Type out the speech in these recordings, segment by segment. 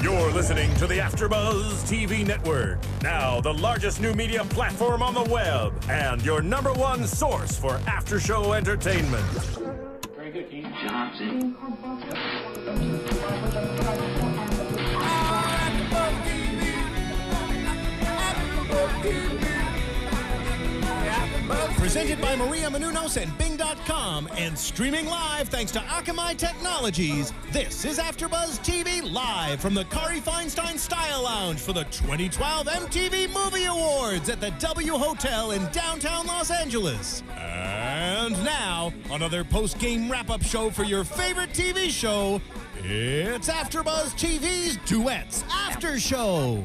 You're listening to the AfterBuzz TV Network, now the largest new media platform on the web, and your #1 source for after-show entertainment. Very good, Keith. Johnson. Presented by Maria Menounos and Bing.com and streaming live thanks to Akamai Technologies, this is AfterBuzz TV live from the Kari Feinstein Style Lounge for the 2012 MTV Movie Awards at the W Hotel in downtown Los Angeles. And now, another post-game wrap-up show for your favorite TV show. It's AfterBuzz TV's Duets After Show.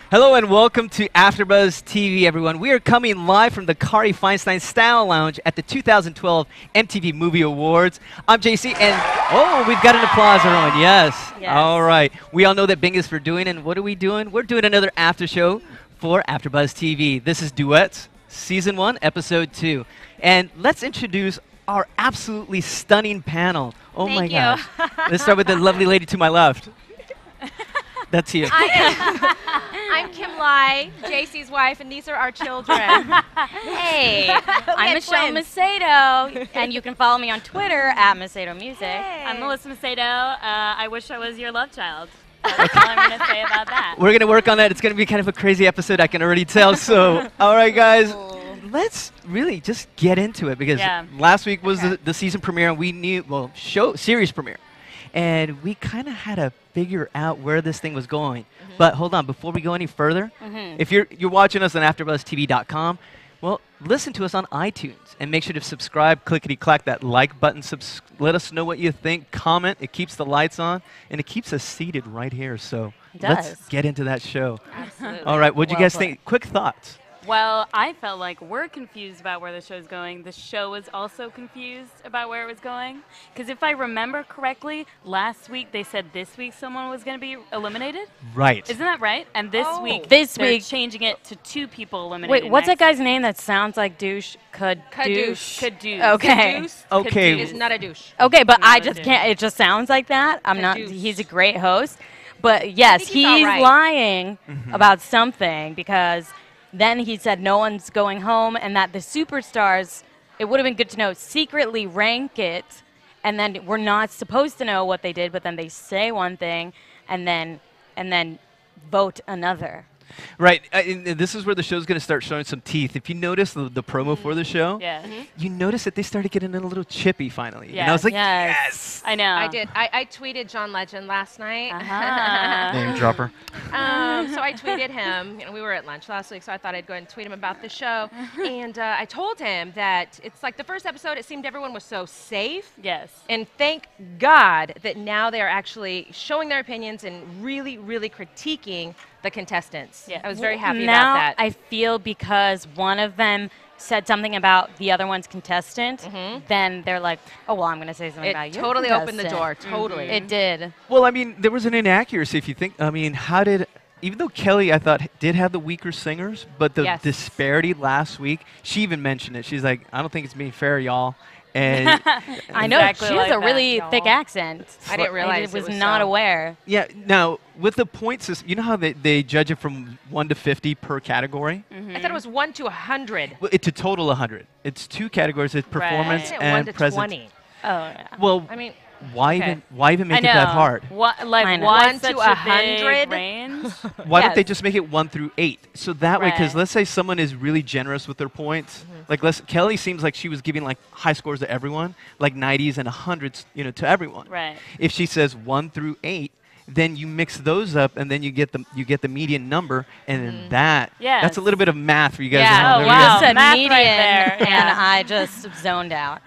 Hello and welcome to AfterBuzz TV, everyone. We are coming live from the Kari Feinstein Style Lounge at the 2012 MTV Movie Awards. I'm JC, and we've got an applause, everyone. Yes. All right. We all know that Bing is for doing, and what are we doing? We're doing another after show for AfterBuzz TV. This is Duets, Season 1, Episode 2. And let's introduce our absolutely stunning panel. Oh my gosh. Let's start with the lovely lady to my left. That's you. I'm Kimlai, JC's wife, and these are our children. Hey, I'm Melissa Macedo, and you can follow me on Twitter at Macedo Music. Hey. I'm Melissa Macedo. I wish I was your love child. That's all I'm going to say about that. We're going to work on that. It's going to be kind of a crazy episode, I can already tell. So, all right, guys, let's really just get into it because last week was the season premiere, and we knew, well, series premiere. And we kind of had to figure out where this thing was going. But hold on, before we go any further, if you're watching us on AfterBuzzTV.com, well, listen to us on iTunes and make sure to subscribe, clickety-clack that like button. Let us know what you think. Comment. It keeps the lights on, and it keeps us seated right here. So let's get into that show. Absolutely. All right, what do you guys think? Quick thoughts. Well, I felt like we're confused about where the show's going. The show was also confused about where it was going. Because if I remember correctly, last week they said this week someone was going to be eliminated. Right. Isn't that right? And this week, they're changing it to 2 people eliminated. Wait, what's that guy's name that sounds like douche? Kadoosh. Okay. Okay. He's not a douche. Okay, but I just can't. It just sounds like that. I'm not. He's a great host, but yes, he's lying about something because. Then he said no one's going home and that the superstars, it would have been good to know, secretly rank it, and then we're not supposed to know what they did, but then they say one thing and then vote another. Right. And this is where the show's going to start showing some teeth. If you notice the promo for the show, you notice that they started getting a little chippy finally. Yes. And I was like, yes! I know. I did. I tweeted John Legend last night. Name dropper. So I tweeted him. We were at lunch last week, so I thought I'd go ahead and tweet him about the show. And I told him that it's like the first episode, it seemed everyone was so safe. Yes. And thank God that now they are actually showing their opinions and really, really critiquing the contestants. Yeah. I was very happy now about that. I feel because one of them said something about the other one's contestant, then they're like, oh, well, I'm going to say something about you. It totally opened the door. Totally. It did. Well, I mean, there was an inaccuracy if you think. I mean, even though Kelly, I thought, did have the weaker singers, but the disparity last week, she even mentioned it. She's like, I don't think it's being fair, y'all. And I know, she has a really thick accent. I didn't realize I was not aware. Yeah, now, with the point system, you know how they judge it from 1 to 50 per category? I thought it was 1 to 100. Well, it's a total 100. It's 2 categories, it's performance and 1 to presence. 20. Oh, yeah. Well, I mean, why even make it that hard? Why 1 to 100 range? Why don't they just make it 1 through 8? So that way, because let's say someone is really generous with their points. Like Kelly seems like she was giving like high scores to everyone, like 90s and 100s, to everyone. Right. If she says 1 through 8, then you mix those up, and then you get the median number, and then that's a little bit of math for you guys. Yeah, you just said math median, right there. and I just zoned out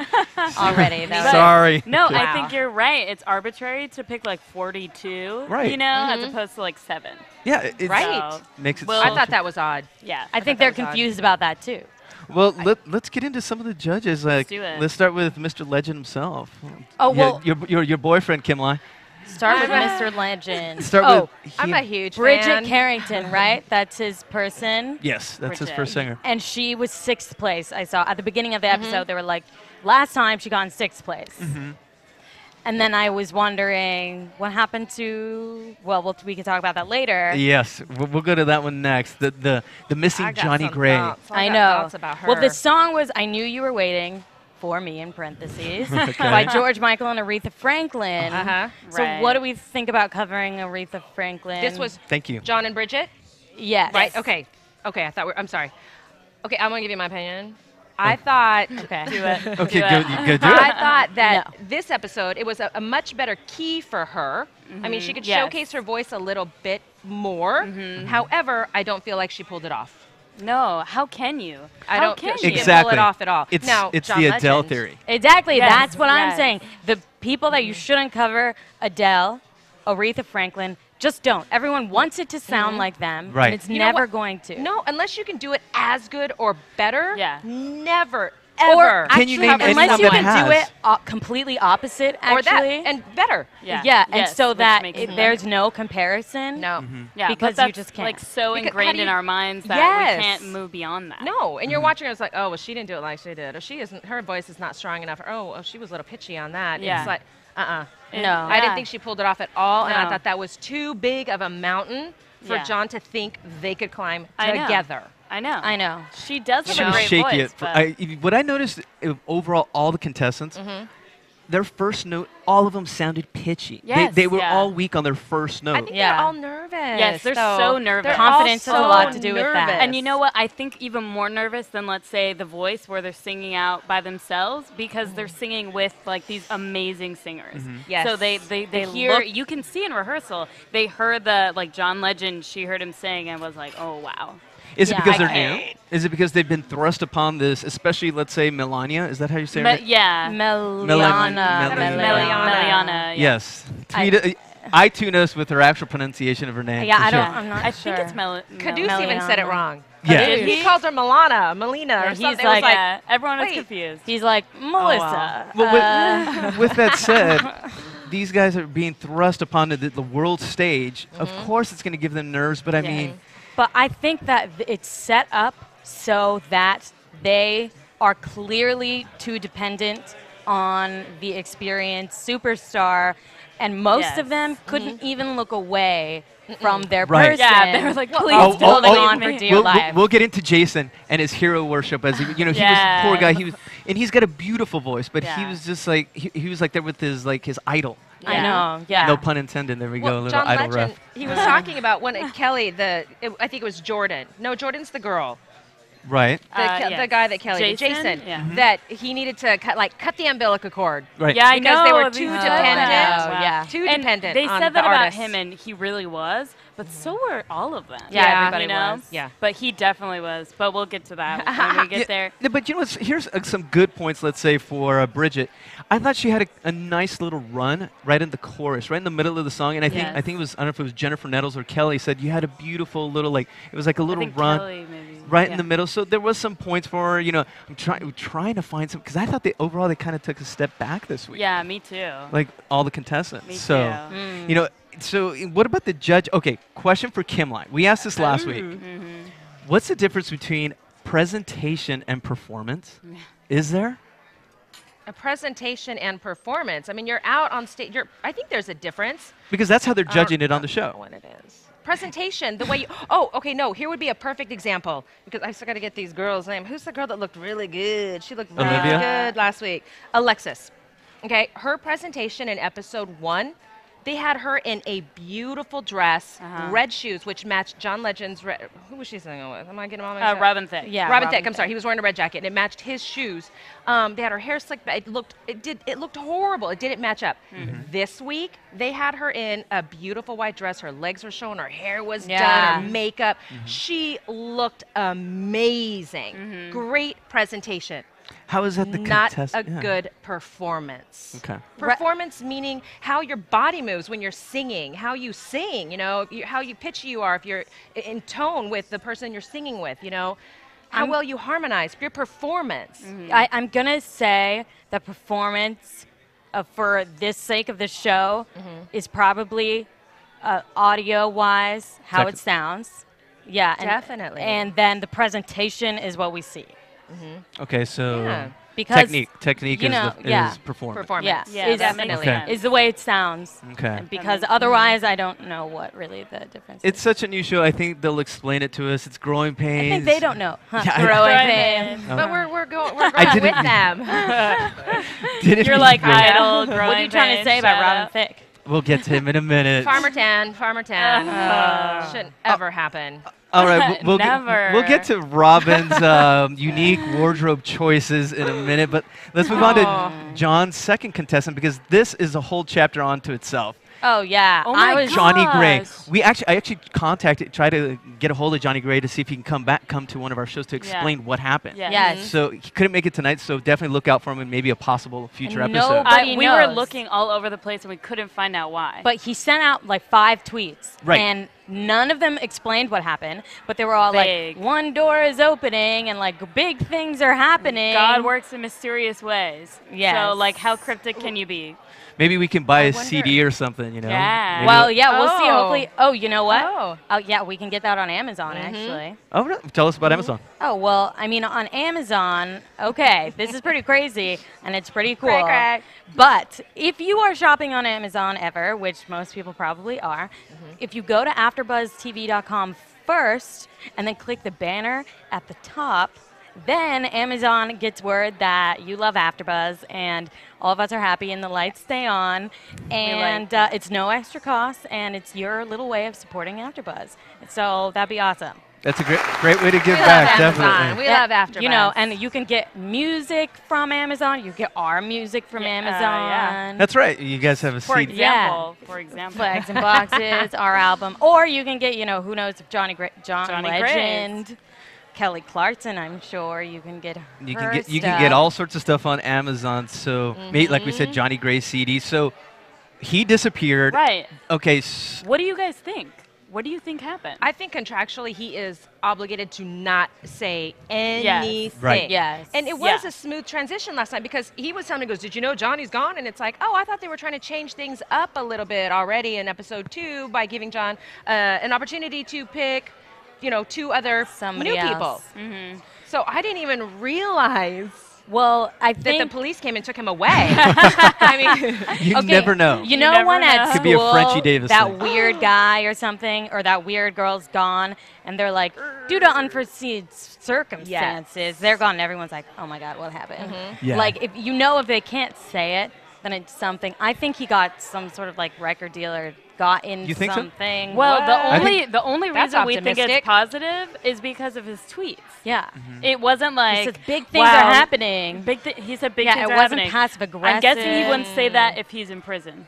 already. Sorry. No, I think you're right. It's arbitrary to pick like 42, as opposed to like 7. Yeah, it's right. Makes it. Well, I thought that was odd. Yeah, I think they're confused about that too. Well, let's get into some of the judges. Let's do it. Let's start with Mr. Legend himself. Oh, well, your boyfriend, Kimlai. Start with Mr. Legend. I'm a huge Bridget fan. Carrington, right? That's his person. Yes, that's his first singer. And she was 6th place. I saw at the beginning of the episode, they were like, last time she got in 6th place. And then I was wondering what happened to. Well, we can talk about that later. Yes, we'll go to that one next. The missing Johnny Gray. I know. Well, the song was "I Knew You Were Waiting for Me" in parentheses by George Michael and Aretha Franklin. So what do we think about covering Aretha Franklin? This was John and Bridget. Yes. Right. Okay. I thought I'm sorry. Okay, I'm gonna give you my opinion. I thought. Okay. Do it. Okay, go do it. I thought that this episode, it was a much better key for her. I mean, she could showcase her voice a little bit more. However, I don't feel like she pulled it off. No, how can you? I don't feel she didn't pull it off at all. It's John the Adele Legend. theory. Exactly. Yes. That's what I'm saying. The people that you shouldn't cover, Adele, Aretha Franklin, just don't. Everyone wants it to sound like them, and it's never going to. No, unless you can do it as good or better. Yeah. Never, Or ever. Can you name unless you anyone can do that it completely opposite, actually. Or that, and better. Yeah, and so that there's no comparison. No. Yeah, because that's you just can't. like so Because ingrained in our minds that we can't move beyond that. No, and you're watching it, it's like, oh, well, she didn't do it like she did. Or she isn't, her voice is not strong enough. Or, oh, she was a little pitchy on that. Yeah. It's like, No. I didn't think she pulled it off at all, and I No. thought that was too big of a mountain for John to think they could climb together. I know. I know. She does have a Shouldn't great shake voice. it. What I noticed overall, all the contestants, their first note, all of them sounded pitchy. Yes, they were all weak on their first note. I think they're all nervous. Yes, they're so nervous. They're Confidence all has a so lot to do with that. nervous. And you know what? I think even more nervous than, let's say, The Voice, where they're singing out by themselves, because they're singing with like these amazing singers. Yes. So they hear. You can see in rehearsal. They heard the John Legend. She heard him sing and was like, oh wow. Is it because they're new? Is it because they've been thrust upon this, especially, let's say, Melania? Is that how you say it? Yeah. Meliana. Yes. I tune us with her actual pronunciation of her name. Yeah, I'm not I sure. think it's Caduce even said it wrong. Yeah. He calls her Melina or he's something. like, everyone is confused. He's like, Melissa. Well, with that said, these guys are being thrust upon the world stage. Of course it's going to give them nerves, but I mean... But I think that it's set up so that they are clearly too dependent on the experienced superstar, and most of them couldn't even look away from their person. Yeah, they were like, please holding on for dear life. We'll get into Jason and his hero worship, as he was a poor guy. And he's got a beautiful voice, but he was just like he was like there with his idol. I know. Yeah. No pun intended. There we go. A little John idol Legend, ref. he was talking about when Kelly, I think it was Jordan. No, Jordan's the girl. Right. The guy that Kelly did, Jason, that he needed to cut the umbilical cord. Right. Yeah, I know. Because they were too dependent. Yeah. Too And dependent. They on said the that about artists. him, and he really was. But so were all of them. Yeah, everybody was. Yeah. But he definitely was. But we'll get to that when we get there. Yeah, but you know what? Here's some good points, let's say, for Bridget. I thought she had a nice little run right in the chorus, right in the middle of the song. And I think it was, I don't know if it was Jennifer Nettles or Kelly said you had a beautiful little, it was like a little run. Kelly, maybe. Right in the middle. So there was some points for her. I'm trying to find some, because I thought overall they kind of took a step back this week. Yeah, me too. Like all the contestants. Me too. So what about the judge? Okay, question for Kimlai. We asked this last week. What's the difference between presentation and performance? Is there? A presentation and performance. I mean, you're out on stage. I think there's a difference. Because that's how they're judging it on the show. What it is. Presentation, the way you... Oh, okay, no. Here would be a perfect example. Because I still got to get these girls' names. Who's the girl that looked really good? She looked really good last week. Alexis. Okay, her presentation in episode 1, they had her in a beautiful dress, red shoes, which matched John Legend's red... Who was she singing with? Am I getting all my... Robin Thicke. Yeah, Robin Thicke. I'm sorry. He was wearing a red jacket, and it matched his shoes. They had her hair slicked back. It looked horrible. It didn't match up. This week, they had her in a beautiful white dress. Her legs were showing. Her hair was done. Her makeup. She looked amazing. Great presentation. How is that the Not contest? a good performance. Okay. Performance meaning how your body moves when you're singing, how you sing, how you pitchy you are, if you're in tone with the person you're singing with, how well you harmonize, your performance. I'm going to say the performance for this sake of the show is probably audio-wise, how it sounds. Yeah. Definitely. And then the presentation is what we see. Okay, so... because technique is performance. Performance. Yeah, definitely. Is the way it sounds. Okay. Because otherwise, I don't know what really the difference is. It's such a new show. I think they'll explain it to us. It's growing pains. I think they don't know. Yeah, growing pains. But we're going with them. You're like idol, growing What are you trying to say about Robin Thicke? We'll get to him in a minute. Farmer Tan. Shouldn't ever happen. All right, we'll Never. get to Robin's unique wardrobe choices in a minute, but let's move on to John's second contestant because this is a whole chapter onto itself. Oh yeah, Oh my Johnny Gray. gosh. I actually tried to get a hold of Johnny Gray to see if he can come to one of our shows to explain what happened. Yeah. Yes. So he couldn't make it tonight, so definitely look out for him in maybe a possible future And episode. nobody We were knows. looking all over the place and we couldn't find out why. But he sent out like 5 tweets, Right. and none of them explained what happened. But they were all Vague. like, "One door is opening, and like big things are happening." God works in mysterious ways. Yes. So, like, how cryptic can you be? Maybe we can buy a wonder. CD or something, you know? Yeah. Maybe Well, yeah, we'll see. Oh. Hopefully. Oh, you know what? Oh. Yeah, we can get that on Amazon actually. Oh, really? Tell us about Amazon. Oh well, I mean, on Amazon. Okay, this is pretty crazy, and it's pretty cool. Cray. But if you are shopping on Amazon ever, which most people probably are, if you go to AfterBuzzTV.com first and then click the banner at the top, then Amazon gets word that you love AfterBuzz and all of us are happy and the lights stay on, and it's no extra cost and it's your little way of supporting AfterBuzz. So that'd be awesome. That's a great way to give We back, love Amazon. definitely. We love AfterBuzz. You know, and you can get music from Amazon. You get our music from Amazon. yeah. That's right. You guys have a For CD. example. For example. Flags and Boxes, our album. Or you can get, you know, who knows if John Johnny Legend, Kelly Clarkson, I'm sure you can get You her can stuff. get all sorts of stuff on Amazon. So, like we said, Johnny Gray CD. So he disappeared. Right. Okay. What do you guys think? What do you think happened? I think contractually he is obligated to not say anything. Right. Yes. And it was a smooth transition last night because he was telling me, goes, did you know Johnny's gone? And it's like, oh, I thought they were trying to change things up a little bit already in episode 2 by giving John an opportunity to pick, you know, 2 other Somebody new else. people. So I didn't even realize Well, I that think the police came and took him away. I mean, You never know. You know never when at know. school Could be a Frenchie Davis that thing. weird guy or something, or that weird girl's gone, and they're like, due to unforeseen circumstances, they're gone. And everyone's like, oh my God, what happened? Yeah. Like, if they can't say it, then it's something. I think he got some sort of like record deal or got in You think so? something. Well, think the only That's reason we think it's optimistic. positive is because of his tweets. Yeah. It wasn't like He says big things are happening. He said big Yeah, things it are wasn't happening. passive aggressive. I'm guessing he wouldn't say that if he's in prison.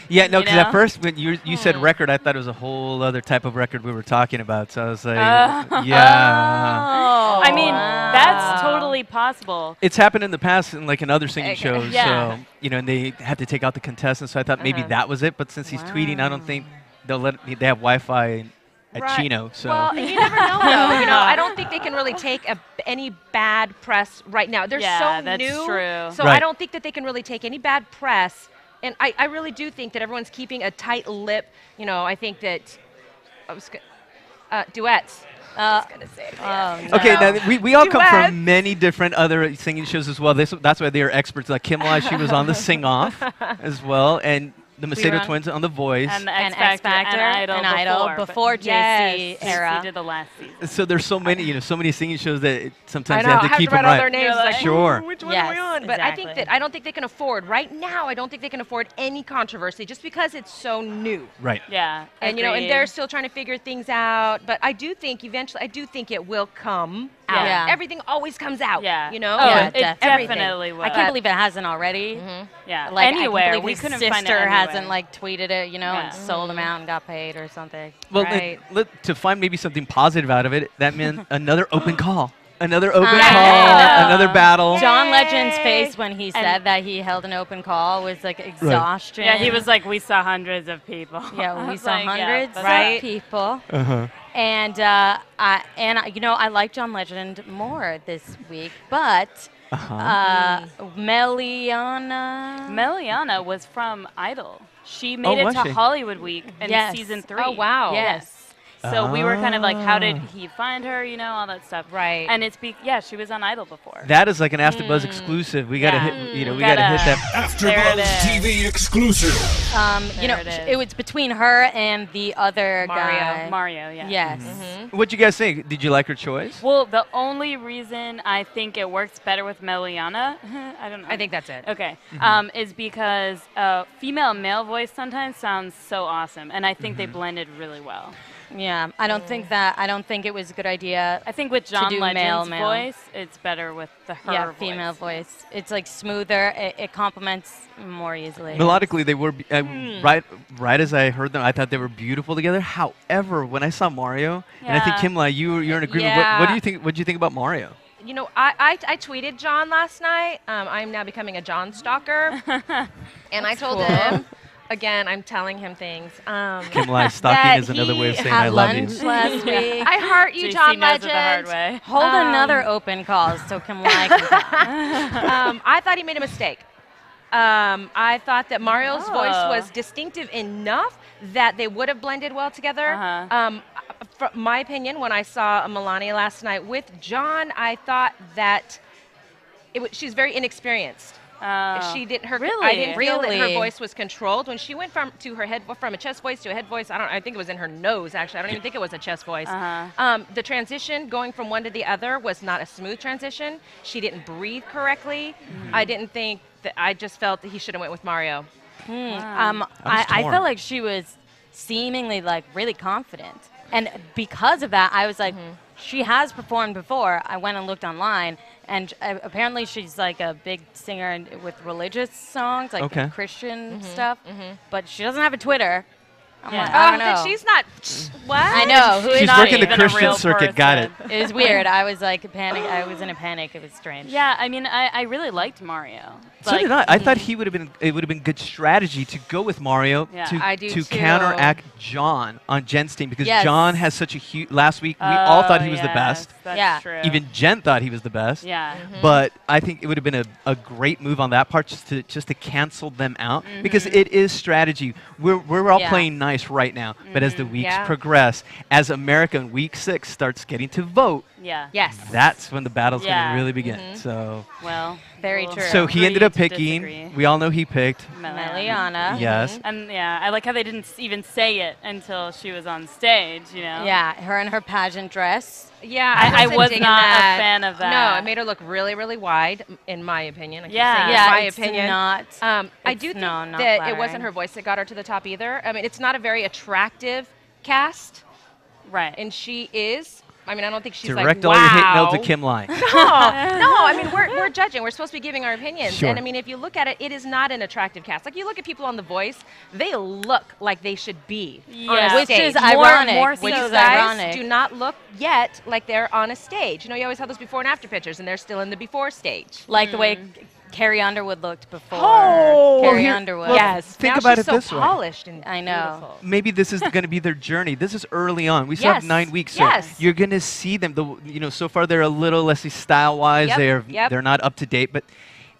Yeah, no, You because at know? first when you said record, I thought it was a whole other type of record we were talking about. So I was like, Oh. yeah. I mean, that's totally possible. It's happened in the past in other singing shows. Yeah. So, and they had to take out the contestants. So I thought maybe that was it. But since he's tweeting, I don't think they have Wi-Fi at Right. Chino. So well, you never know, though. You know, I don't think they can really take any bad press right now. They're Yeah, so that's new. true. So Right. I don't think that they can really take any bad press. And I really do think that everyone's keeping a tight lip. You know, I think that duets. I was gonna say it. Okay, now we all come Duets. from many different other singing shows as well. That's why they are experts. Like Kimlai, she was on the Sing Off as well, and the Macedo twins on The Voice. And the And X Factor and Idol before JC Yes. era. We did the last season. So there's so many, so many singing shows that sometimes I know. they I have to keep write them all right. their names. You're Like, like, Sure. Which one Yes, are we on? But I think exactly. that I don't think they can afford right now. I don't think they can afford any controversy just because it's so new. Right. Yeah. And and agreed. they're still trying to figure things out. But I do think eventually, it will come out. Yeah. Everything always comes out. Yeah. You know. Oh, Yeah, it definitely. definitely will. I can't believe it hasn't already. Yeah. Like, anywhere. I can't We believe couldn't his find it sister anywhere. hasn't like tweeted it, and sold them out and got paid or something. Well, Right. to find maybe something positive out of it, that meant another open call. Another open I call, know. another battle. John Legend's face when he said that he held an open call was like exhaustion. Yeah, he was like, we saw hundreds of people. Yeah, I we was saw like, yeah, hundreds that's of people. And I like John Legend more this week, but Meliana was from Idol. She made it was to she? Hollywood Week in season 3. Oh, wow. Yes. So we were kind of like, how did he find her? You know, all that stuff. Right. And it's she was on Idol before. That is like an AfterBuzz exclusive. We gotta hit. You know, we gotta hit that. AfterBuzz TV exclusive. You know, it was between her and the other guy. Mario, yeah. Yes. What'd you guys think? Did you like her choice? Well, the only reason I think it works better with Meliana, I don't know. I think that's it. Okay. Is because female-male voice sometimes sounds so awesome, and I think they blended really well. Yeah, I don't think it was a good idea. I think with John Legend's male. voice, it's better with her female voice. It's like smoother. It complements more easily. Melodically, they were right as I heard them. I thought they were beautiful together. However, when I saw Mario, and I think Kimlai, you're in agreement. Yeah. What do you think? What do you think about Mario? You know, I tweeted John last night. I'm now becoming a John stalker, and I told him. Again, I'm telling him things. Kimlai, stalking is another way of saying I love you. Last week. I heart you, JC John knows it Legend. the hard way. Hold another open call so Kimlai can come. I thought he made a mistake. I thought that Mario's voice was distinctive enough that they would have blended well together. From my opinion, when I saw Melania last night with John, I thought that she's very inexperienced. She didn't. I didn't feel that her voice was controlled when she went from a chest voice to a head voice. I think it was in her nose. Actually, I don't even think it was a chest voice. The transition going from one to the other was not a smooth transition. She didn't breathe correctly. I didn't think that. I just felt that he should have went with Mario. I felt like she was seemingly like really confident, and because of that, I was like, she has performed before. I went and looked online. And apparently she's like a big singer with religious songs, like Christian stuff. But she doesn't have a Twitter. I'm like, I don't know. She's not. What? I know. She's working the Christian circuit. Got it. It was weird. I was like panic. I was in a panic. It was strange. Yeah, I mean, I really liked Mario. So did I. I thought it would have been good strategy to go with Mario to counteract John on Jen's team because John has such a huge. Last week we all thought he was the best. That's true. Even Jen thought he was the best. Yeah. But I think it would have been a great move on that part just to cancel them out because it is strategy. We're all playing nice right now, but as the weeks progress, as America in week 6 starts getting to vote, that's when the battle's going to really begin. So very true. So he ended up picking. We all know he picked Meliana. Yes. And I like how they didn't even say it until she was on stage. You know. Yeah, her in her pageant dress. Yeah, I was not a fan of that. No, it made her look really, really wide, in my opinion. I my opinion. Not. I do think that it wasn't her voice that got her to the top either. I mean, it's not a very attractive cast. Right. And she is. I mean, I don't think she's direct like, wow. all your hate mail to Kimlai. No, I mean, we're judging. We're supposed to be giving our opinions. Sure. And I mean, if you look at it, it is not an attractive cast. Like, you look at people on The Voice, they look like they should be on a which stage. is ironic. Which is guys do not look yet like they're on a stage. You know, you always have those before and after pictures, and they're still in the before stage. Like the way Carrie Underwood looked before. Carrie Underwood. Well, yes. Think now about she's it this so way. Polished and I know. beautiful. Maybe this is going to be their journey. This is early on. We still have 9 weeks. So you're going to see them. So far they're a little, let's see, style-wise, they're not up to date, but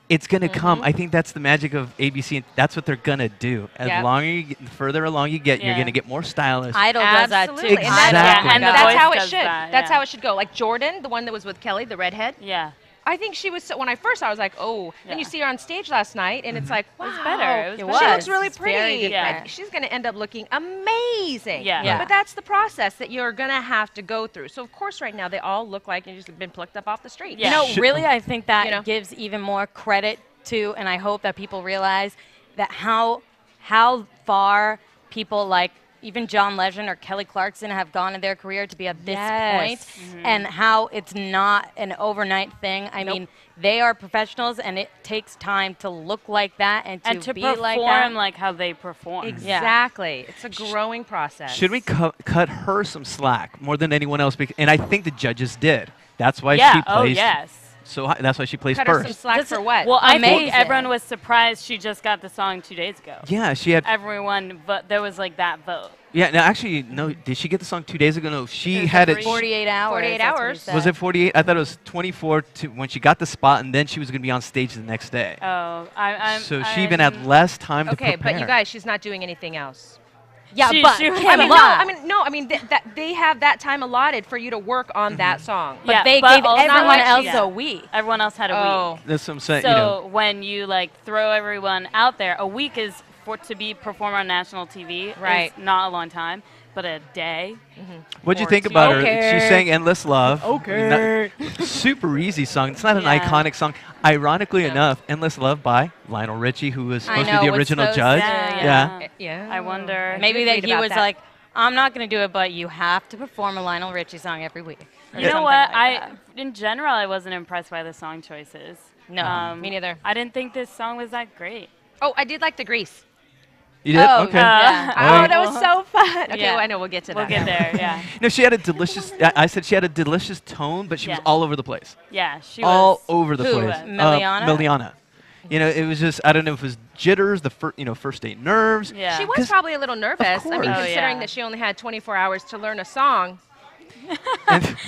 it's going to come. I think that's the magic of ABC, and that's what they're going to do. As long as you get, the further along you get, you're going to get more stylish. Idol does that too. Absolutely. Exactly. And that's how it should. That, that's how it should go. Like Jordan, the one that was with Kelly, the redhead. Yeah. I think she was, so, when I first saw her, I was like, oh. Then you see her on stage last night, and it's like, wow. It was better. She looks really pretty. Yeah. She's going to end up looking amazing. Yeah. But that's the process that you're going to have to go through. So, of course, right now, they all look like you've just been plucked up off the street. You know, really, I think that gives even more credit to, and I hope that people realize that how far people like even John Legend or Kelly Clarkson have gone in their career to be at this point, and how it's not an overnight thing. I mean, they are professionals, and it takes time to look like that and to be perform like that. like how they perform. Exactly. It's a growing process. Should we cut her some slack more than anyone else? And I think the judges did. That's why she plays. Oh, yes. So that's why she plays Cut her first. some slack for what? Well, I think everyone was surprised she just got the song 2 days ago. Yeah, she had. Everyone, but there was like that vote. Yeah, no, actually, no. Did she get the song 2 days ago? No, she had it. 48 hours. 48 hours. Was it 48? I thought it was 24 to when she got the spot, and then she was going to be on stage the next day. Oh, So she even had less time to prepare. Okay, but you guys, she's not doing anything else. Yeah, She- but she- I mean, they have that time allotted for you to work on that song. But Yeah, they but gave also- everyone Not else like- a week. Everyone else had a week. That's what I'm saying. So you know. when you like throw everyone out there, a week is for to be performed on national TV. Right. Is not a long time, but a day. What'd you or think two. about her? Okay. She sang "Endless Love." Okay. Super easy song. It's not an Yeah. iconic song. Ironically enough, "Endless Love" by Lionel Richie, who was supposed to be the was original so judge. sad. Yeah. Yeah. I wonder. Maybe did that read he about was that. like, I'm not going to do it, but you have to perform a Lionel Richie song every week. or You know something what? like that. In general, I wasn't impressed by the song choices. No, me neither. I didn't think this song was that great. Oh, I did like the Grease. You did? Oh, Okay. yeah. Oh, that was so fun. Okay, Yeah. well, I know we'll get to We'll that. get there. Yeah. No, she had a delicious. I said she had a delicious tone, but she was Yeah. all over the place. Yeah. She All was. over the Who? place. Miliana? Miliana. You know, it was just, I don't know if it was jitters, the first date nerves. Yeah. She was 'Cause- probably a little nervous. I mean, course. Oh, considering yeah. that she only had 24 hours to learn a song.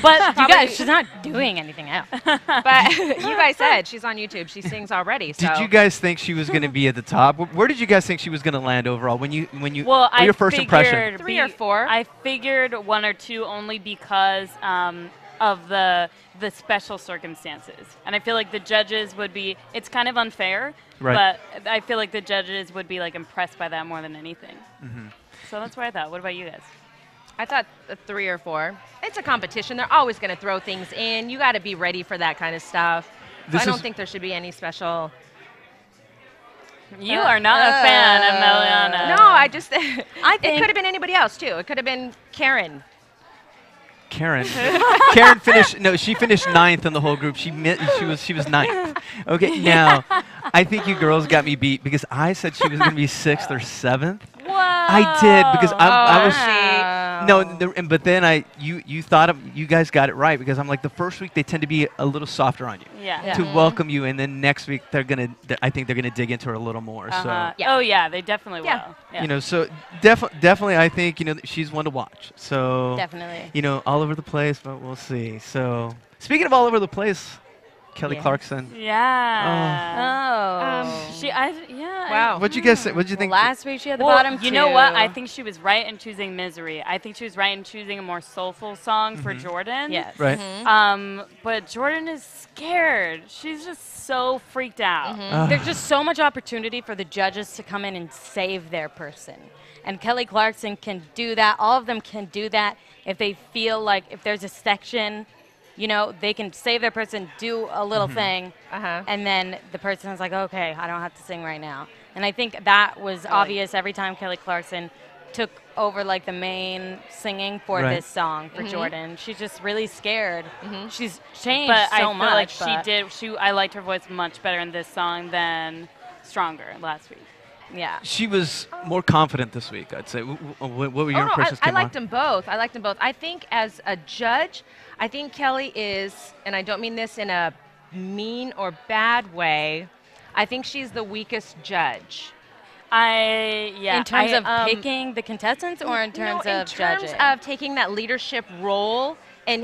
But you guys, she's not doing anything else. But you guys said she's on YouTube. She sings already. So. Did you guys think she was going to be at the top? Where did you guys think she was going to land overall when you Well, what I your first impression? figured 3 or 4? I figured 1 or 2 only because of the special circumstances, and I feel like the judges would be. It's kind of unfair, Right. but I feel like the judges would be like impressed by that more than anything. So that's what I thought. What about you guys? I thought 3 or 4. It's a competition. They're always going to throw things in. You got to be ready for that kind of stuff. So I don't think there should be any special. You are not a fan of Meliana. No, I just. I it think could have been anybody else too. It could have been Karen. Karen. Karen finished. No, she finished 9th in the whole group. She was 9th. Okay, now I think you girls got me beat because I said she was going to be 6th or 7th. Whoa. I did because I was. Wow. No, but then you thought you guys got it right because I'm like the first week they tend to be a little softer on you Yeah. to welcome you, and then next week I think they're gonna dig into her a little more. So Yeah. Oh yeah, they definitely Yeah. will. Yeah. you know, so definitely I think she's one to watch. So definitely. all over the place, but we'll see. So speaking of all over the place, Kelly Yeah. Clarkson. Yeah. Oh. Wow. What'd you guys? What'd you think? Last week she had the Well, bottom 2. you know what? I think she was right in choosing Misery. I think she was right in choosing a more soulful song for Jordan. Yes. Right. But Jordan is scared. She's just so freaked out. There's just so much opportunity for the judges to come in and save their person. And Kelly Clarkson can do that. All of them can do that if they feel like if there's a section, they can save their person, do a little thing, and then the person is like, okay, I don't have to sing right now. And I think that was obvious every time Kelly Clarkson took over like the main singing for Right. this song for Jordan. She's just really scared. She's changed But I so feel much. like I liked her voice much better in this song than Stronger last week. Yeah. She was more confident this week, I'd say. What were your impressions? I liked them both. I think as a judge, I think Kelly is, and I don't mean this in a mean or bad way, I think she's the weakest judge. In terms of picking the contestants or in terms of judging? In terms of taking that leadership role and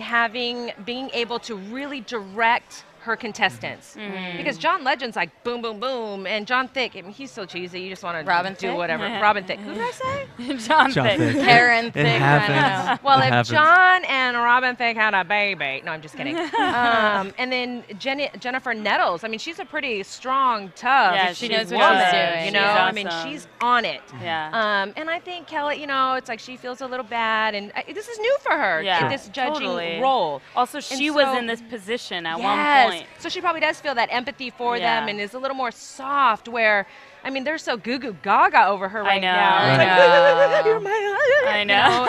being able to really direct her contestants. Because John Legend's like boom, boom, boom, and John Thicke, I mean, he's so cheesy. You just want to Robin do Thicke? whatever. Robin Thicke. Who did I say? John John Thicke. Thicke. Karen It Thicke. happens. Well, It if happens. John and Robin Thicke had a baby, no, I'm just kidding. And then Jennifer Nettles. I mean, she's a pretty strong, tough. Yeah, she she's knows what woman. she's doing. You know, She's I mean, awesome. she's on it. Yeah. And I think Kelly, it's like she feels a little bad, and this is new for her. Yeah. This judging Totally. role. Also, And she was so- in this position at Yes. one point. So she probably does feel that empathy for Yeah. them and is a little more soft where, I mean, they're so goo goo gaga over her right know. now. It's I like, you're my, I know.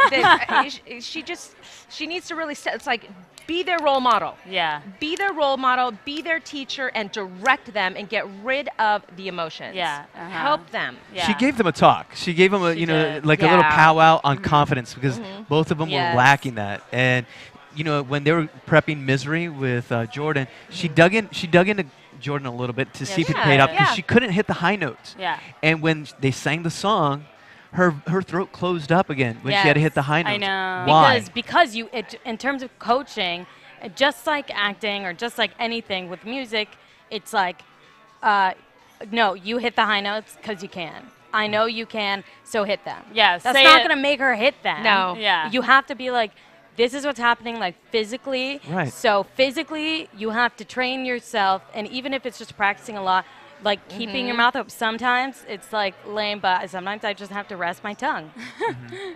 she needs to really it's like, be their role model. Yeah. Be their role model, be their teacher, and direct them and get rid of the emotions. Yeah, Help them. Yeah. She gave them a talk. She gave them She did. like a little Yeah. powwow on confidence because both of them Yes. were lacking that. And when they were prepping Misery with Jordan, she dug into Jordan a little bit to see if it she paid off did. because Yeah. she couldn't hit the high notes. Yeah. And when they sang the song, her throat closed up again when she had to hit the high notes. I know. Why? Because in terms of coaching, just like acting or just like anything with music, it's like, no, you hit the high notes because you can. I know you can, so hit them. Yeah, that's not going to make her hit them. No. Yeah. You have to be like, this is what's happening, like physically. Right. So physically, you have to train yourself, and even if it's just practicing a lot, like keeping your mouth open. Sometimes it's like lame, but sometimes I just have to rest my tongue.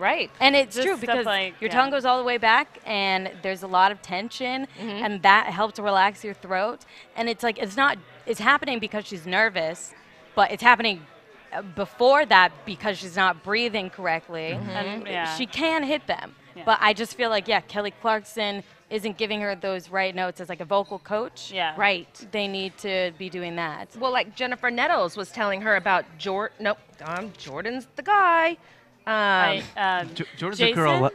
Right. And it's Just true stuff because like- your tongue goes all the way back, and there's a lot of tension, and that helps relax your throat. And it's like it's happening because she's nervous, but it's happening before that because she's not breathing correctly. And, yeah. She can hit them. Yeah. But I just feel like, Kelly Clarkson isn't giving her those right notes as like a vocal coach. Yeah. Right. They need to be doing that. Well, like Jennifer Nettles was telling her about Jordan. Nope, Jordan's the guy. Jordan's Jason? a girl.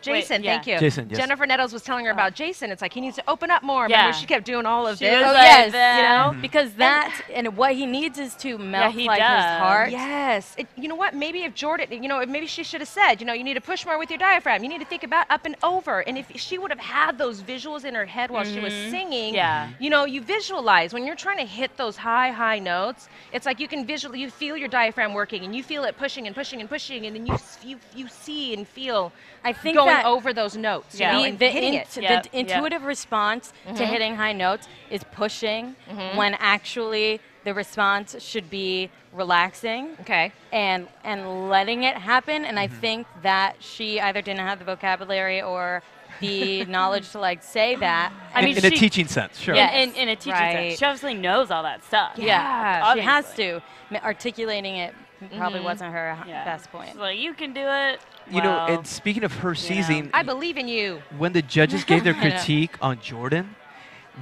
Jason, Wait, yeah. thank you. Jason, yes. Jennifer Nettles was telling her about Jason. It's like he needs to open up more. Yeah. Remember, she kept doing all of She this. was Oh, like yes, that. you know, because that, and what he needs is to melt he like his does. heart. Yes. You know what? Maybe if Jordan, maybe she should have said, you need to push more with your diaphragm. You need to think about up and over. And if she would have had those visuals in her head while she was singing, you visualize when you're trying to hit those high notes. It's like you can you feel your diaphragm working, and you feel it pushing and pushing and pushing, and then you see and feel. I think going that over those notes, and hitting it. The intuitive response to hitting high notes is pushing when actually the response should be relaxing. Okay. And letting it happen. And I think that she either didn't have the vocabulary or the knowledge to like say that. I mean, in a teaching sense, sure. Yeah, in a teaching sense. She obviously knows all that stuff. Yeah, she has to. Articulating it probably wasn't her best point. She's like, you can do it. You know, and speaking of her season, I believe in you. When the judges gave their critique on Jordan,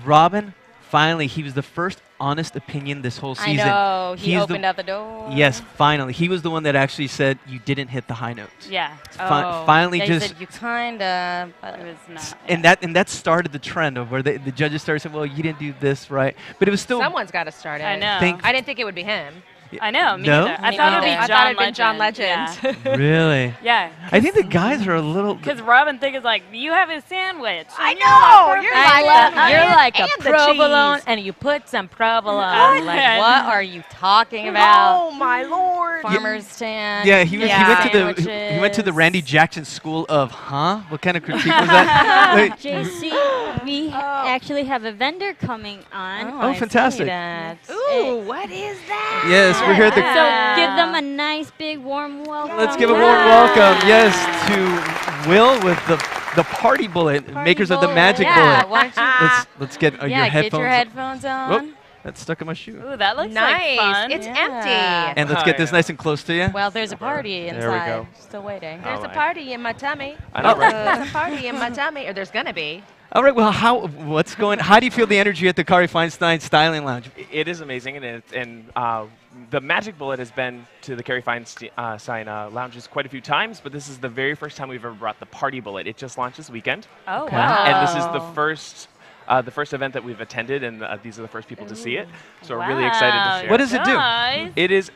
Robin, finally, he was the first honest opinion this whole season. I know, he opened up the door. Yes, finally. He was the one that actually said you didn't hit the high notes. Yeah. Finally, he just said you kinda, but it was not. And that started the trend of where the judges started saying, well, you didn't do this right, but it was still. Someone's got to start it. I know. I didn't think it would be him. I know, me No? neither. I thought it would be I thought it'd been John Legend. Yeah. Really? Yeah. I think the guys are a little. Because Robin Thicke is like, you have a sandwich. I know. You're like a and the provolone, cheese. and you put some provolone. Like, what are you talking about? Oh my lord! Farmer's stand. Yeah, he went to the sandwiches. Randy Jackson school of What kind of critique was that? Like, JC, we actually have a vendor coming on. Oh, fantastic. Ooh, what is that? Yes, we're here at the. So give them a nice big warm welcome. Let's give a warm welcome, yes, to Will with the Party Bullet, makers of the Magic Bullet. Why don't you Let's get your get headphones. your headphones on. Whoop, that's stuck in my shoe. Ooh, that looks Nice. like fun. It's Yeah. empty. And let's get this nice and close to you. Well, there's a party inside. There we go. Still waiting. There's a party in my tummy. I know, right? There's a party in my tummy, or there's gonna be. All right, well, how do you feel the energy at the Kari Feinstein Styling Lounge? It is amazing, and the Magic Bullet has been to the Kari Feinstein Lounges quite a few times, but this is the very first time we've ever brought the Party Bullet. It just launched this weekend. Oh, Okay. wow. And this is the first event that we've attended, and these are the first people to see it. So we're really excited to share. What does it do? Nice. It is,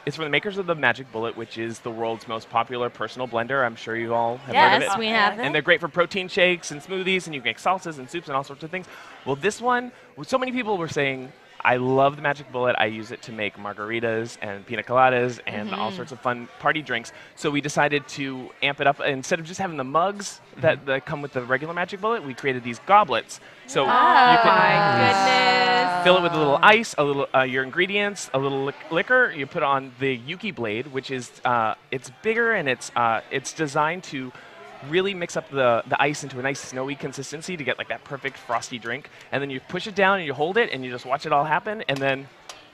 it's from the makers of the Magic Bullet, which is the world's most popular personal blender. I'm sure you all have heard of it. Yes, we have And them. they're great for protein shakes and smoothies, and you can make salsas and soups and all sorts of things. Well, this one, so many people were saying, I love the Magic Bullet. I use it to make margaritas and pina coladas and all sorts of fun party drinks. So we decided to amp it up. Instead of just having the mugs that come with the regular Magic Bullet, we created these goblets. So you can fill it with a little ice, a little your ingredients, a little liquor. You put on the Yuki blade, which is it's bigger and it's designed to really mix up the ice into a nice snowy consistency to get like that perfect frosty drink. And then you push it down and you hold it and you just watch it all happen. And then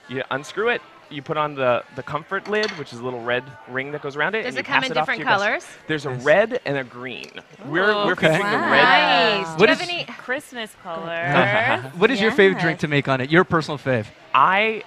you unscrew it. You put on the comfort lid, which is a little red ring that goes around it. Does and you it come pass in off to different your guests. colors? There's a red and a green. We're Okay. featuring the red. Nice. Do What you have is- any? Christmas colors. What is your favorite drink to make on it? Your personal fave? I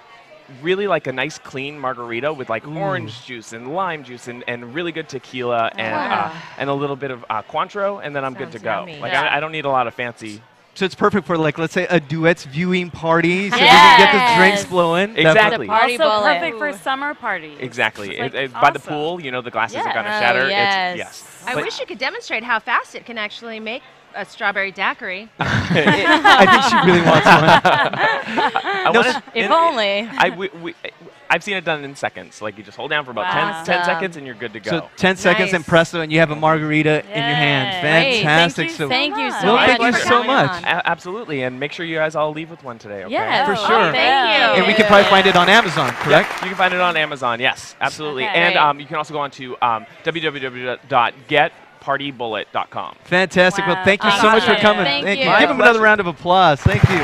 really like a nice clean margarita with like orange juice and lime juice and really good tequila and a little bit of Cointreau, and then I'm good to Sounds go. yummy. Like Yeah. I don't need a lot of fancy. So it's perfect for, like, let's say a duets viewing party, so you can get the drinks Yes. flowing. Exactly. Party Also bullet. perfect for summer parties. Exactly. It's, like, By the awesome. pool, you know, the glasses are Yeah. going to Oh, shatter. yes. Yes. I But wish you could demonstrate how fast it can actually make a strawberry daiquiri. I think she really wants one. If only. I've seen it done in seconds. Like you just hold down for about 10 seconds and you're good to go. So 10 seconds and presto, and you have a margarita in your hand. Fantastic. Thank you so much. Thank you so much. Absolutely, and make sure you guys all leave with one today. Okay? Yeah, for sure. Thank you. And we can probably find it on Amazon, correct? Yeah, you can find it on Amazon. Yes, absolutely. Okay. And you can also go on to www.getpartybullet.com. Fantastic. Wow. Well, thank you so much for coming. Thank you. Give him another round of applause. Thank you.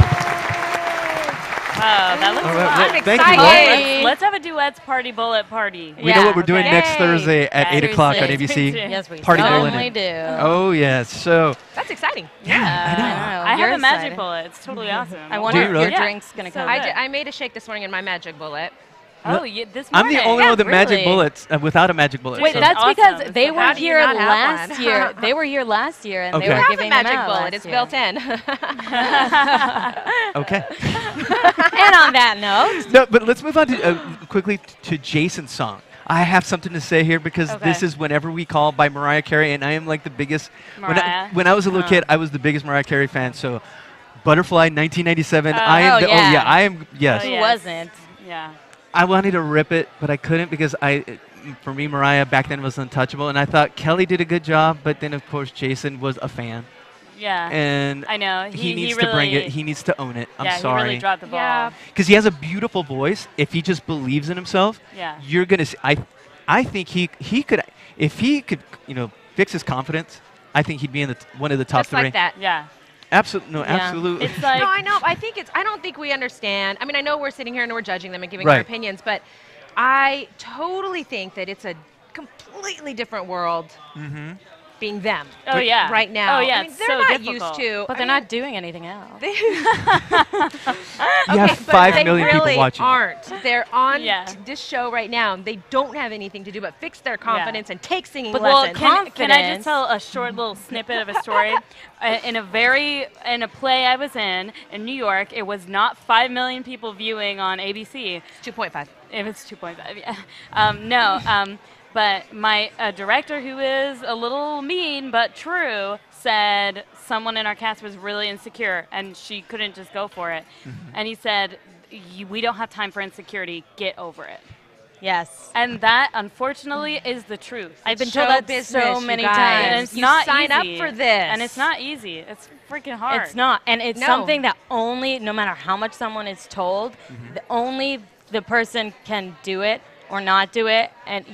Wow, that looks fun. I'm Thank excited. Let's have a duets party bullet party. We know what we're doing next Thursday at 8 o'clock on Thursday. ABC. Yes, we Party certainly Bullet. do. Oh, yes. So, That's exciting. I know. I have You're a magic excited. bullet. It's totally awesome. I wonder you if really? your drink's going to come. I made a shake this morning in my magic bullet. Oh, this I'm morning. the only one with a magic really? bullet without a magic bullet. Wait, so. that's Awesome. because they So were how do you here not have last one? year. They were here last year, and Okay. they were I have a giving them magic out bullet. last It's year. built in. Okay. And on that note, No, but let's move on to quickly to Jason's song. I have something to say here because this is Whenever We Call by Mariah Carey, and I am like the biggest. Mariah? When I was a little kid, I was the biggest Mariah Carey fan. So, Butterfly, 1997. I am. oh, yeah. yeah, I am. Yes. who wasn't? Yeah. I wanted to rip it, but I couldn't because for me, Mariah back then was untouchable, and I thought Kelly did a good job, but then of course Jason was a fan. Yeah. And I know. he needs to bring it. He needs to own it. I'm He sorry. really dropped the ball. Yeah. Because he has a beautiful voice. If he just believes in himself, Yeah. you're gonna. I think he could, if he could, fix his confidence. I think he'd be in one of the top Just three. like that. Yeah. Absolutely, Yeah. absolutely. It's like No, I know. I don't think we understand. I mean, I know we're sitting here and we're judging them and giving Right. our opinions, but I totally think that it's a completely different world being them. Oh, yeah. Right now. Oh, yeah, I mean, it's they're so not difficult. used to. But they're not doing anything else. You have 5 million people watching. Aren't. They're on Yeah. this show right now. They don't have anything to do but fix their confidence and take singing Well, lessons. can I just tell a short little snippet of a story? In a play I was in New York, it was not 5 million people viewing on ABC. 2.5. It was 2.5, yeah. But my director, who is a little mean but true, said someone in our cast was really insecure and she couldn't just go for it. And he said, we don't have time for insecurity, get over it. Yes. And that, unfortunately, is the truth. I've been Show told that business, so you many guys. times. And it's You not sign up easy. for this. And it's not easy. It's freaking hard. It's not. And it's No. something that only, no matter how much someone is told, only the person can do it or not do it. And,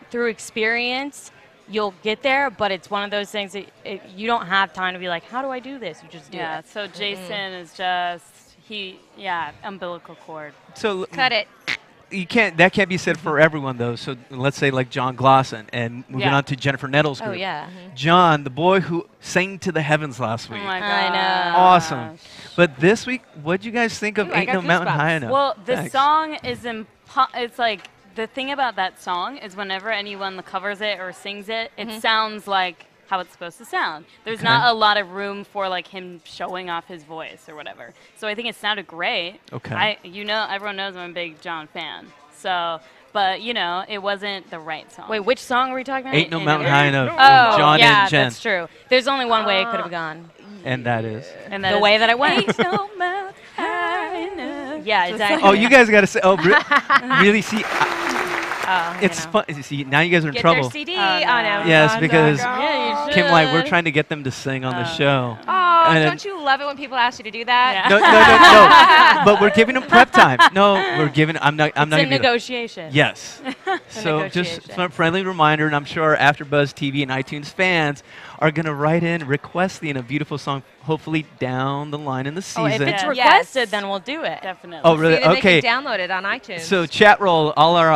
through experience, you'll get there, but it's one of those things that you don't have time to be like, how do I do this? You just do Yeah, it. so Jason is just, umbilical cord. So Cut it. that can't be said for everyone though. So let's say like John Glosson, and moving on to Jennifer Nettles' group. Oh, yeah. John, the boy who sang to the heavens last week. Oh my God. I know. Awesome. But this week, what'd you guys think of Ooh, I Ain't got No Mountain goosebumps. High Enough? Well, the Thanks. song is it's like, the thing about that song is whenever anyone covers it or sings it, it sounds like how it's supposed to sound. There's not a lot of room for like him showing off his voice or whatever. So I think it sounded great. Okay. Everyone knows I'm a big John fan. So, but it wasn't the right song. Wait, which song are we talking about? Ain't No Mountain High Enough. Oh, John yeah, and Jen. that's true. There's only one way it could have gone. And that is. And The way that it went. Ain't no mountain high enough. Yeah, exactly. Oh, you guys got to say. Oh, really? See, it's know. fun. See, now you guys are in Get trouble. their CD no. on Amazon. Yes, because Yeah, you Kimlai, we're should. trying to get them to sing on the show. Oh, And don't you love it when people ask you to do that? Yeah. No. But we're giving them prep time. No, we're giving. I'm not. It's gonna a do that. negotiation. Yes. So just negotiation. a friendly reminder, and I'm sure our AfterBuzz TV and iTunes fans are going to write in requesting a beautiful song, hopefully down the line in the Oh, season. if it's Yeah. requested, Yes. then we'll do it. Definitely. Oh, really? See that Okay. They can download it on iTunes. So chat roll, all our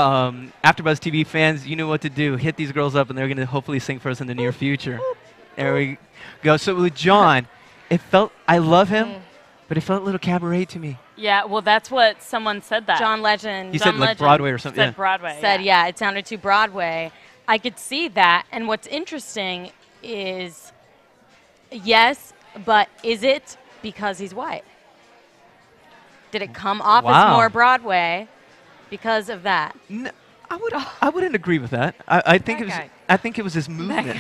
AfterBuzz TV fans, you know what to do. Hit these girls up, and they're going to hopefully sing for us in the near future. There we go. So with John, I love him, but it felt a little cabaret to me. Yeah, well, that's what someone said that. John Legend. He John said like Legend Broadway or something. Said Yeah. Broadway. said, yeah, it sounded too Broadway. I could see that. And what's interesting is, yes, but is it because he's white? Did it come off as Wow. more Broadway because of that? I wouldn't agree with that. I think it was his movement.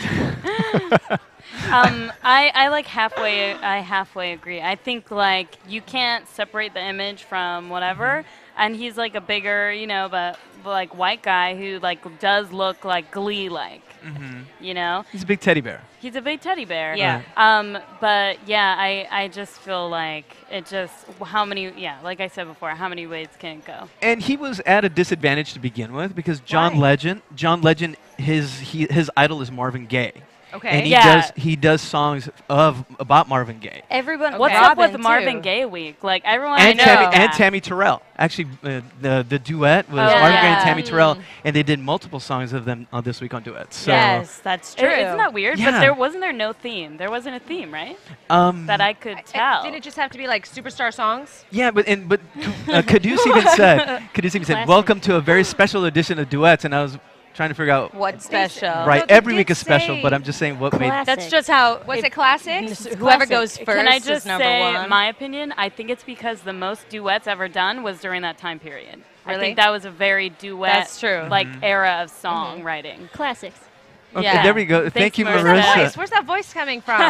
I like halfway. I halfway agree. I think like you can't separate the image from whatever, and he's like a bigger, you know, but like white guy who like does look like Glee-like. You know, he's a big teddy bear. He's a big teddy bear. Yeah. But yeah, I just feel like it just how many like I said before, how many ways can it go? And he was at a disadvantage to begin with because John Legend, his idol is Marvin Gaye. Okay. And he does songs about Marvin Gaye. Everyone. What's up with Marvin Gaye week? Like everyone. And Tammy Terrell. Actually, the duet was Marvin Gaye and Tammy Terrell, and they did multiple songs of them this week on duets. So yes, that's true. Isn't that weird? Yeah. But there wasn't no theme. There wasn't a theme, right? That I could tell. Didn't it just have to be like superstar songs? Yeah, but Caduce even said, "Welcome to a very special edition of duets," and I was trying to figure out what's special. Right, No, they every did week is special, say but I'm just saying what made. That's just how. Was it classics? Whoever goes first Can I just is number say one. my opinion? I think it's because the most duets ever done was during that time period. I Really? think that was a very duet, That's true. like era of songwriting. Classics. Okay, Yeah. there we go. Thank you, Marissa. Marissa. Where's that voice coming from?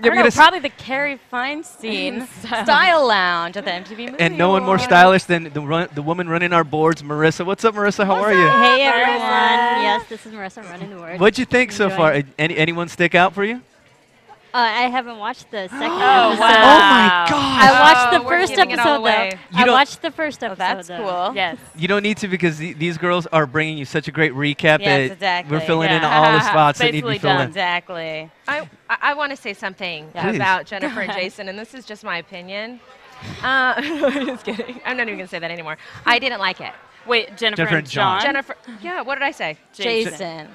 I don't know, probably the Kari Feinstein Style Lounge at the MTV Movie And no one more Awards. stylish than the woman running our boards, Marissa. What's up, Marissa? How are you? Hey everyone. Yes, this is Marissa running the word. What'd you think so far? Anyone stick out for you? I haven't watched the second episode. wow. Oh my God! I watched the we're first giving it all episode away. though. I watched the first episode. That's though. cool. Yes. You don't need to because these girls are bringing you such a great recap Yes, that exactly. we're filling in Yeah. all the spots that need to be Basically filled done. in. Exactly. I want to say something Please. about Jennifer and Jason, and this is just my opinion. Just kidding. I'm not even going to say that anymore. I didn't like it. Wait, Jennifer and John? Jennifer, yeah, what did I say? Jason.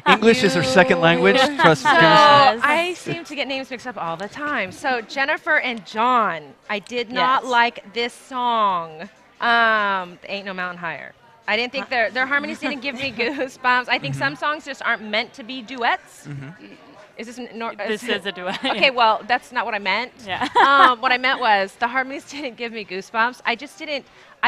English is her second language. Trust So me. I seem to get names mixed up all the time. So Jennifer and John, I did not like this song. Ain't No Mountain Higher. I didn't think their harmonies didn't give me goosebumps. I think some songs just aren't meant to be duets. Is this This is a duet. Okay, well, that's not what I meant. Yeah. What I meant was the harmonies didn't give me goosebumps. I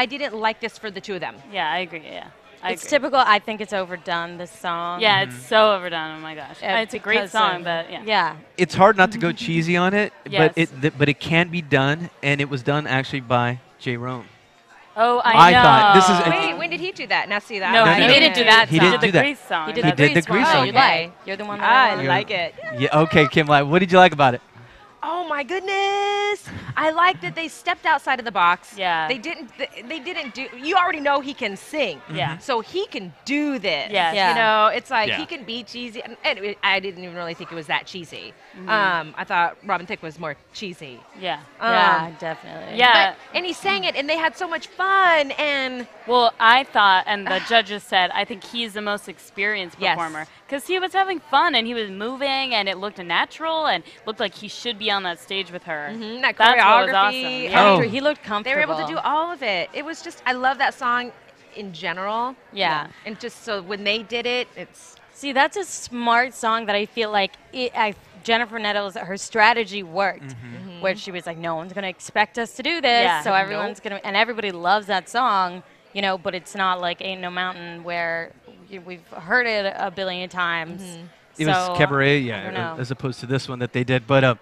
didn't like this for the two of them. Yeah, I agree. Yeah. I It's agree. typical. I think it's overdone, this song. Yeah, it's so overdone. Oh my gosh. Yeah, It's a great because song, of- but yeah. Yeah. It's hard not to go cheesy on it, Yes. but it can be done, and it was done actually by J. Rome. Oh, I know. thought this is Wait, when did he do that? Now see that? No, No, he no, didn't do that. He song. didn't He do did the that. Grease song. He did He the did the Grease Grease one. song. You like. You're the one that I I like. like it. Yeah. Okay, Kimlai, what did you like about it? Oh my goodness! I like that they stepped outside of the box. Yeah. They didn't do. You already know he can sing. Yeah. So he can do this. Yes. Yeah. You know, it's like Yeah. he can be cheesy, and I didn't even really think it was that cheesy. I thought Robin Thicke was more cheesy. Yeah. Yeah, definitely. Yeah. And he sang it, and they had so much fun, and Well, I thought, and the judges said, I think he's the most experienced Yes. performer. Because he was having fun, and he was moving, and it looked natural, and looked like he should be on that stage with her. that That's what was choreography. awesome. and Oh. He looked comfortable. They were able to do all of it. It was just, I love that song in general. Yeah. And just so when they did it, it's. See, that's a smart song that I feel like Jennifer Nettles, her strategy worked, where she was like, no one's going to expect us to do this, Yeah. so everyone's going to, and everybody loves that song, you know, but it's not like Ain't No Mountain where we've heard it a billion times. It was Cabaret, I don't yeah, know. as opposed to this one that they did. But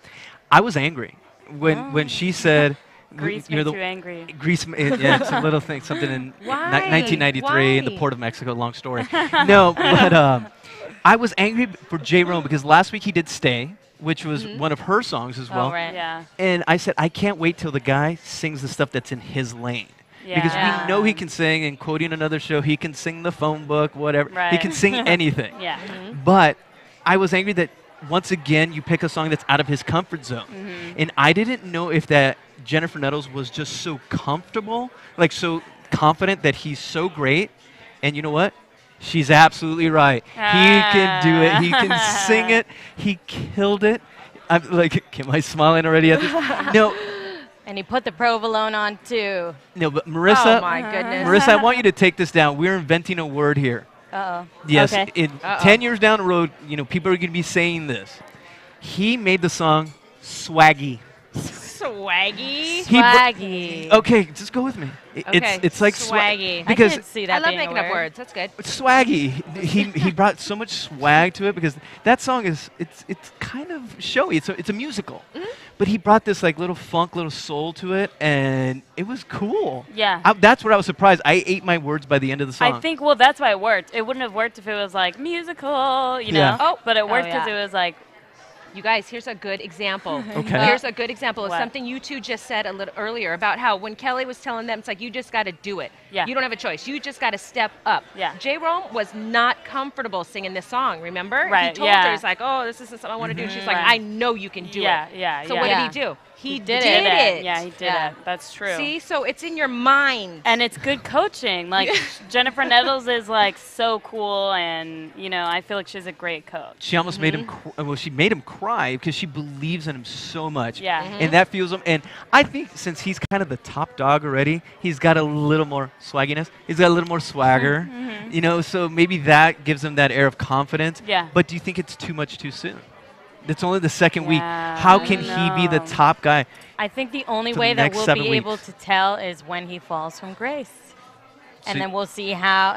I was angry when she said, Grease you're makes the you angry. Grease, yeah, it's a little thing, something in Why? 1993 in the Why? port of Mexico. Long story. No, but I was angry for J. Rome because last week he did "Stay," which was one of her songs as well. Oh, right. Yeah. And I said, I can't wait till the guy sings the stuff that's in his lane. Because Yeah. we know he can sing, and quoting another show, he can sing the phone book, whatever. He Right. can sing anything. Yeah. But I was angry that once again you pick a song that's out of his comfort zone. And I didn't know if that Jennifer Nettles was just so comfortable, like so confident that he's so great. And you know what? She's absolutely right. He can do it. He can sing it. He killed it. I'm like, Kimlai's smiling already at this. No. And he put the provolone on too. No, but Marissa, Oh my goodness. Marissa, I want you to take this down. We're inventing a word here. Uh-oh. Yes, Okay. in 10 years down the road, you know, people are going to be saying this. He made the song swaggy. Swaggy. Swaggy. Okay, just go with me. Okay. It's like swaggy. Because I could see that I love being a making up word. words. That's good. swaggy. He brought so much swag to it because that song is it's kind of showy. It's a musical, but he brought this like little funk, little soul to it, and it was cool. Yeah. That's where I was surprised. I ate my words by the end of the song. I think, well, that's why it worked. It wouldn't have worked if it was like musical, you know? Yeah. Oh, but it worked yeah. because it was like, You guys, here's a good example. Okay. Here's a good example of What? something you two just said a little earlier about how when Kelly was telling them, it's like, you just got to do it. Yeah. You don't have a choice. You just got to step up. Yeah. J-Rome was not comfortable singing this song, remember? Right, He told yeah. her, he's like, oh, this isn't something I want to do. She's like, Right. I know you can do yeah, it. yeah, So yeah. what Yeah. did he do? He did did it. it. Yeah, he did Yeah. it. That's true. See, so it's in your mind. And it's good coaching. Like, Jennifer Nettles is like so cool, and, you know, I feel like she's a great coach. She almost made him. Well, she made him cry because she believes in him so much. Yeah. And that fuels him. And I think since he's kind of the top dog already, he's got a little more swagginess. He's got a little more swagger. You know, so maybe that gives him that air of confidence. Yeah. But do you think it's too much too soon? It's only the second week. Yeah, How I can don't he be the know. top guy? I think the only For the way that next we'll 7 be able weeks. to tell is when he falls from grace. So And then we'll see how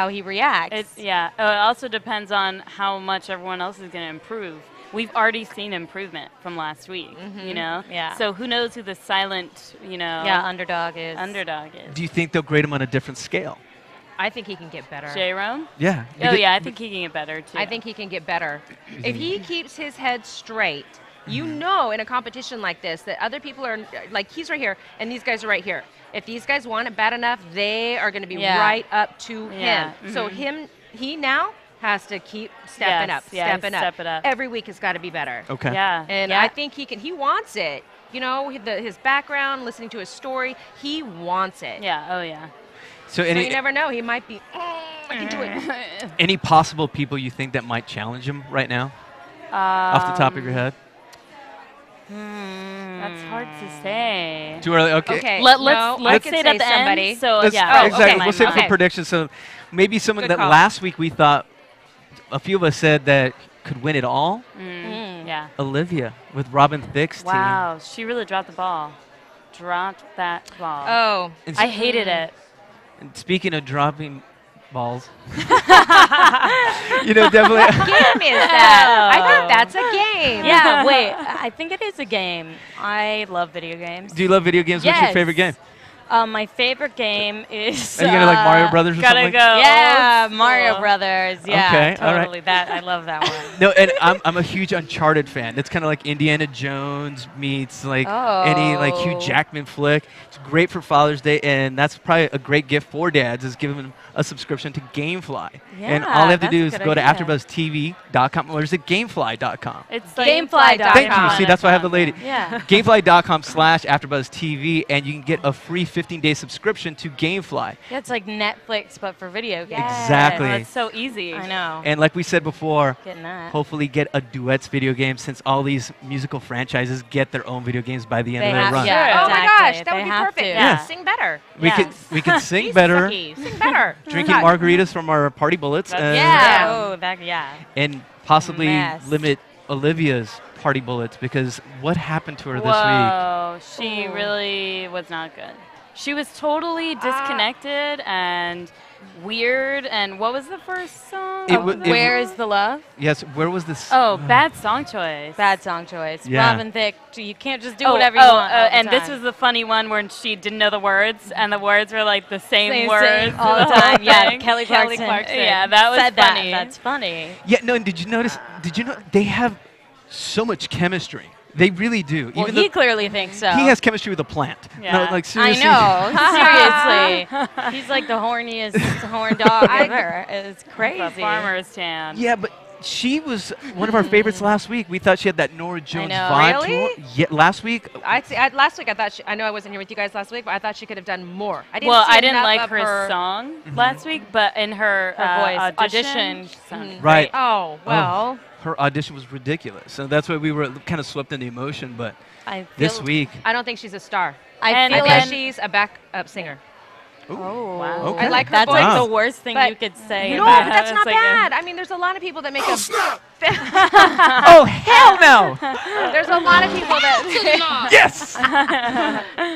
he reacts. It also depends on how much everyone else is going to improve. We've already seen improvement from last week, you know? Yeah. So who knows who the silent, you know, underdog is. underdog is. Do you think they'll grade him on a different scale? I think he can get better. J-Rome? Yeah. Oh, because- yeah, I think he can get better, too. I think he can get better. If he keeps his head straight, you know in a competition like this that other people are, like he's right here and these guys are right here. If these guys want it bad enough, they are going to be right up to Yeah. him. So he now has to keep stepping up, stepping up. step it up. Every week has got to be better. Okay. Yeah. And yeah. I think he wants it. You know, his background, listening to his story, he wants it. Yeah, oh, yeah. So So any you never know. He might be, I can do it. any possible people you think that might challenge him right now, off the top of your head? That's hard to say. Too early. Okay. Okay. Let's I could say it say at the somebody. end. So, Let's- yeah. exactly. okay. We'll save it for Okay. predictions. So maybe someone Good that call. last week we thought a few of us said that could win it all. Yeah. Olivia with Robin Thicke's team. Wow, she really dropped the ball. Dropped that ball. Oh. And I hated it. And speaking of dropping balls, you know, definitely. Game is that? I thought that's a game. Yeah, wait. I think it is a game. I love video games. Do you love video games? What's your Yes. favorite game? My favorite game is. Are you gonna like Mario Brothers or Gotta something? go. Yeah, old Mario school. Brothers. Yeah, Okay, all right. totally. That I love that one. No, and I'm a huge Uncharted fan. It's kind of like Indiana Jones meets like any like Hugh Oh. Jackman flick. It's great for Father's Day, and that's probably a great gift for dads is giving them a subscription to GameFly. And all they have to that's do a is good go to idea. AfterBuzzTV.com or is it GameFly.com? It's like Gamefly.com. Thank you. See, that's why I have the lady. Yeah. Gamefly.com/AfterBuzzTV, and you can get a free 15-day subscription to GameFly. Yeah, it's like Netflix, but for video games. Exactly. Oh, it's so easy. I know. And like we said before, Getting that. hopefully get a Duets video game since all these musical franchises get their own video games by the end They of their have- run. yeah. Oh my Exactly. gosh, that They would be have perfect. to. Yeah. Sing better. We could sing He's better, sucky. Sing better. drinking God. margaritas from our party bullets, That's- and, Yeah. Yeah. Oh, that. Yeah. and possibly Mess. limit Olivia's party bullets because what happened to her this week? Whoa, she Ooh. really was not good. She was totally disconnected and weird. And what was the first song? Where is the love? Yes, where was this? Oh, bad song choice. Bad song choice. Yeah. Robin Thicke. You can't just do whatever you want. all the and this time. was the funny one where she didn't know the words, and the words were like the same Same words all the whole time. Yeah, thing. Kelly Clarkson. Yeah, that was said funny. That. That's funny. Yeah, no, and did you notice, did you know, they have so much chemistry. They really do. Well, he clearly thinks so. He has chemistry with a plant. Yeah. No, like I seriously. know. Seriously. He's like the horniest horn dog ever. It's crazy. The farmer's tan. Yeah, but she was one of our favorites last week. We thought she had that Norah Jones know. vibe Really? to her. Yeah, last week. Last week I thought I know I wasn't here with you guys last week, but I thought she could have done more. I didn't Well, see I didn't enough like of her song last week, but in her, voice audition, audition. she sounded Right. great. Oh, well. Her audition was ridiculous. So that's why we were kind of swept in the emotion. But I this feel- week, I don't think she's a star. I And feel I like think she's a backup singer. Oh, wow. Okay. I like her That's voice. like the worst thing you could say. No, about but that's it. not It's like bad. I mean, there's a lot of people that make Oh, hell no! There's a lot of people that Yes!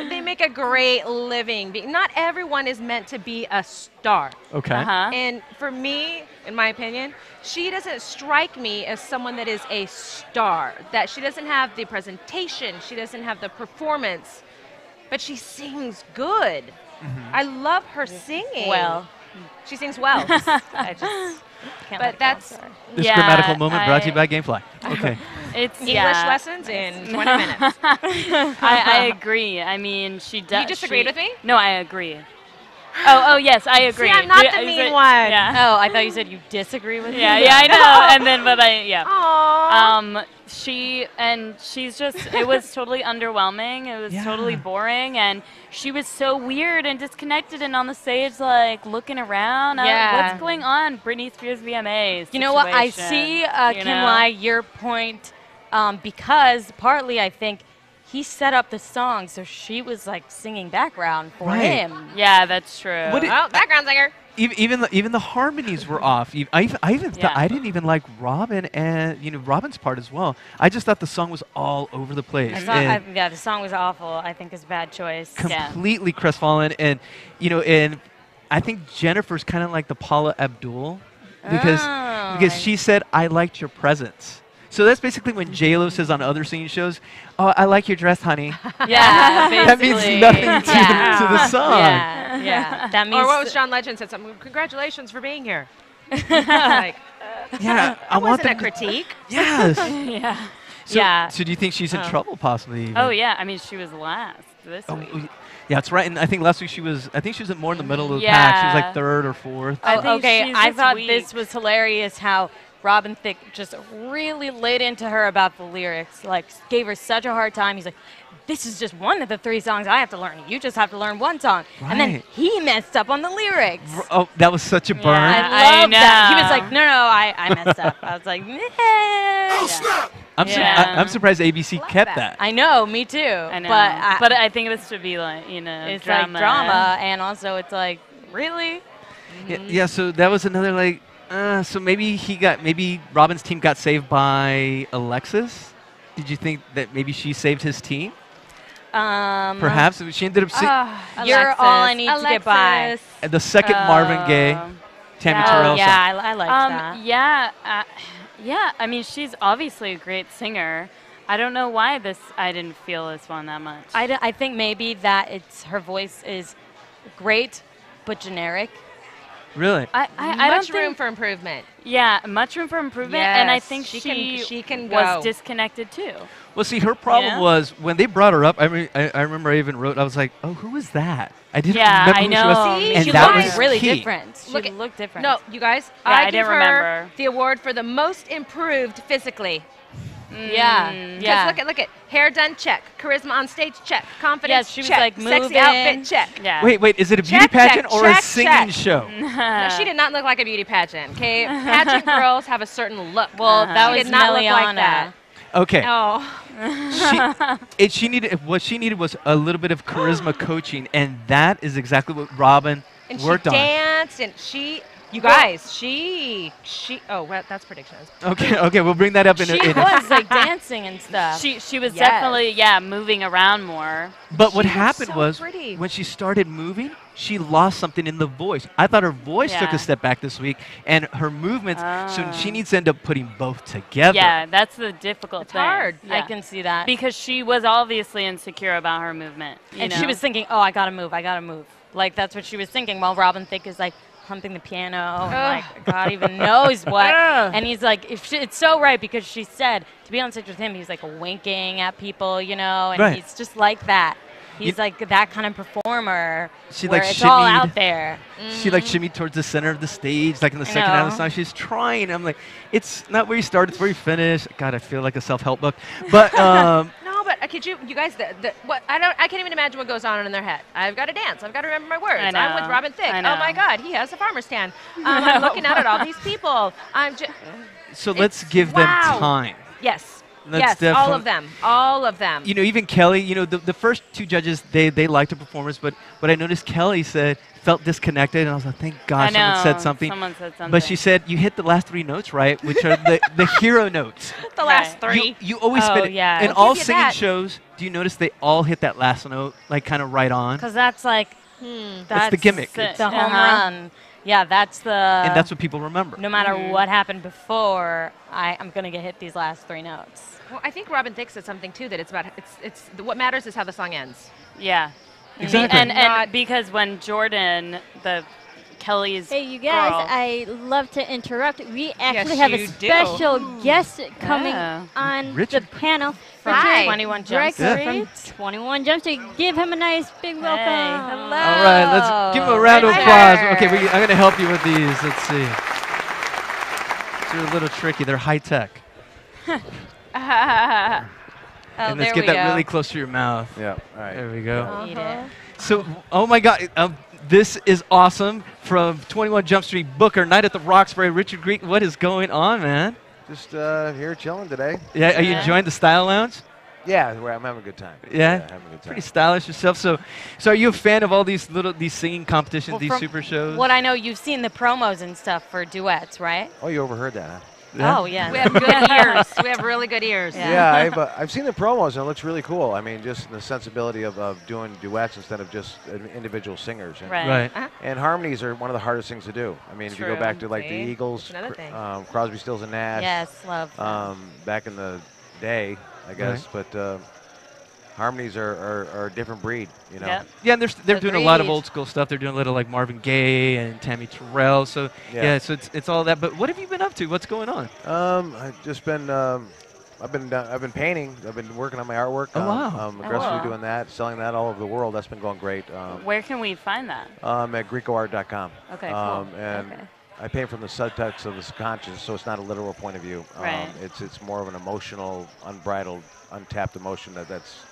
they make a great living. Not everyone is meant to be a star. Okay. And for me, in my opinion, she doesn't strike me as someone that is a star. That she doesn't have the presentation, she doesn't have the performance, but she sings good. I love her singing. Well. She sings well. I just can't. But that's this grammatical moment brought to you by Gamefly. Okay. It's English lessons in 20 minutes. I agree. I mean, she does. You disagreed with me? No, I agree. Oh, yes, I agree. See, I'm not the mean one. Yeah. Oh, I thought you said you disagree with me. Yeah, I know. And then, yeah. Aww. She's just, it was totally underwhelming. It was totally boring. And she was so weird and disconnected and on the stage, like, looking around. What's going on? Britney Spears VMAs. You know what? I see, Kimlai, your point, because partly I think he set up the song, so she was like singing background for him. Yeah, that's true. Background singer. Even the harmonies were off. I even thought I didn't even like Robin and Robin's part as well. I just thought the song was all over the place. Yeah, the song was awful. I think it's a bad choice. Completely crestfallen, and and I think Jennifer's kind of like the Paula Abdul because she said, "I liked your presence." So that's basically when J-Lo says on other singing shows, "Oh, I like your dress, honey." Yeah, that means nothing to the song. Yeah, that means. Or what was John Legend said? Something. Congratulations for being here. Like, I want a critique. Yes. Yeah. So do you think she's in trouble possibly? Even? Oh yeah, I mean she was last this week. Yeah, that's right. And I think last week she was more in the middle of the pack. She was like third or fourth. I thought this was hilarious how Robin Thicke just really laid into her about the lyrics, like gave her such a hard time. He's like, this is just one of the 3 songs I have to learn. You just have to learn one song. Right. And then he messed up on the lyrics. Oh, that was such a burn. I love that. He was like, no, I messed up. I was like, I'm surprised ABC kept that. I know, me too. I know. But I think this should be like, it's drama. like drama, and also it's like, really? Yeah, so that was another like, so maybe Robin's team got saved by Alexis? Did you think that maybe she saved his team? Perhaps she ended up. You're all I need to get by. The second Marvin Gaye, Tammy Terrell. Yeah, I like that. Yeah. I mean, she's obviously a great singer. I don't know why I didn't feel this one that much. I think maybe that her voice is great, but generic. Really? I much room for improvement. Yeah, much room for improvement, and I think she was disconnected too. Well, see, her problem was when they brought her up. I remember I even wrote. I was like, "Oh, who was that?" I didn't remember who she was. See, and she that looked was really key. different. She looked different. No, you guys, I give her the award for the most improved physically. Yeah. Look at hair done, check. Charisma on stage, check. Confidence, she was check. like moving. Sexy outfit, check. Yeah. Wait, is it a beauty pageant or a singing show? No, she did not look like a beauty pageant. Okay, pageant girls have a certain look. Well, that was did not look like Meliana. that. Okay. Oh. What she needed was a little bit of charisma coaching, and that is exactly what Robin worked on. And she danced, and she. You guys, she. Oh, well, that's predictions. Okay, we'll bring that up in a. She was like dancing and stuff. She was definitely moving around more. But what happened was pretty. when she started moving, she lost something in the voice. I thought her voice took a step back this week, and her movements. So she needs to end up putting both together. Yeah, that's the difficult thing. It's hard. Yeah. I can see that because she was obviously insecure about her movement, and she was thinking, "Oh, I gotta move. Like that's what she was thinking. While Robin Thicke is like humping the piano, and like God even knows what. And he's like, it's so right because she said to be on stage with him, he's like winking at people, and he's just like that. He's like that kind of performer. She where like it's all out there. She like shimmied towards the center of the stage, like in the second half of the song. She's trying. I'm like, it's not where you start, it's where you finish. God, I feel like a self-help book. But no, but could you guys? What I can't even imagine what goes on in their head. I've got to dance. I've got to remember my words. I'm with Robin Thicke. Oh my God, he has a farmer stand. I'm looking out at all these people. So let's give them time. Yes. Yes, all of them. All of them. You know, even Kelly, you know, the first two judges, they liked the performance, but what I noticed Kelly said felt disconnected, and I was like, thank God someone said something. Someone said something. But she said, you hit the last 3 notes right, which are the hero notes. The last 3. You always spin it. Yeah. In all singing shows, do you notice they all hit that last note, like kind of right on? Because that's like, that's the gimmick. The home run. Yeah, that's the... And that's what people remember. No matter what happened before, I'm going to get hit these last 3 notes. Well, I think Robin Thicke said something too, that it's about, what matters is how the song ends. Yeah. Exactly. And because when Jordan, Kelly's Hey, you guys, girl, I love to interrupt. We actually have a special guest coming on the panel. From 21 Jump Street. From 21 Jump Street. Give him a nice big welcome. Hello. All right, let's give him a round of applause. Okay, I'm going to help you with these. Let's see. They're a little tricky. They're high tech. And let's get that really close to your mouth. Yeah, all right. There we go. Eat it. So, oh my God, this is awesome. From 21 Jump Street, Booker, Night at the Roxbury, Richard Greek. What is going on, man? Just here chilling today. Yeah, are you enjoying the Style Lounge? Yeah, I'm having a good time. Yeah, having a good time. Pretty stylish yourself. So are you a fan of all these singing competitions, these super shows? What I know, you've seen the promos and stuff for duets, right? Oh, you overheard that, huh? Yeah. Oh, yeah. We have good ears. We have really good ears. Yeah, I've seen the promos, and it looks really cool. I mean, just the sensibility of doing duets instead of just individual singers. And, right. And harmonies are one of the hardest things to do. I mean, if you go back to like the Eagles, Crosby, Stills, and Nash. Yes, love back in the day, I guess. But harmonies are a different breed, you know. Yep. Yeah, and they're doing a lot of old school stuff. They're doing a little like Marvin Gaye and Tammy Terrell. So so it's all that. But what have you been up to? What's going on? I've just been I've been painting. I've been working on my artwork. Oh wow! Aggressively doing that, selling that all over the world. That's been going great. Where can we find that? At GreicoArt.com. Okay, cool. And I paint from the subtext of the subconscious, so it's not a literal point of view. Right. It's more of an emotional, unbridled, untapped emotion that's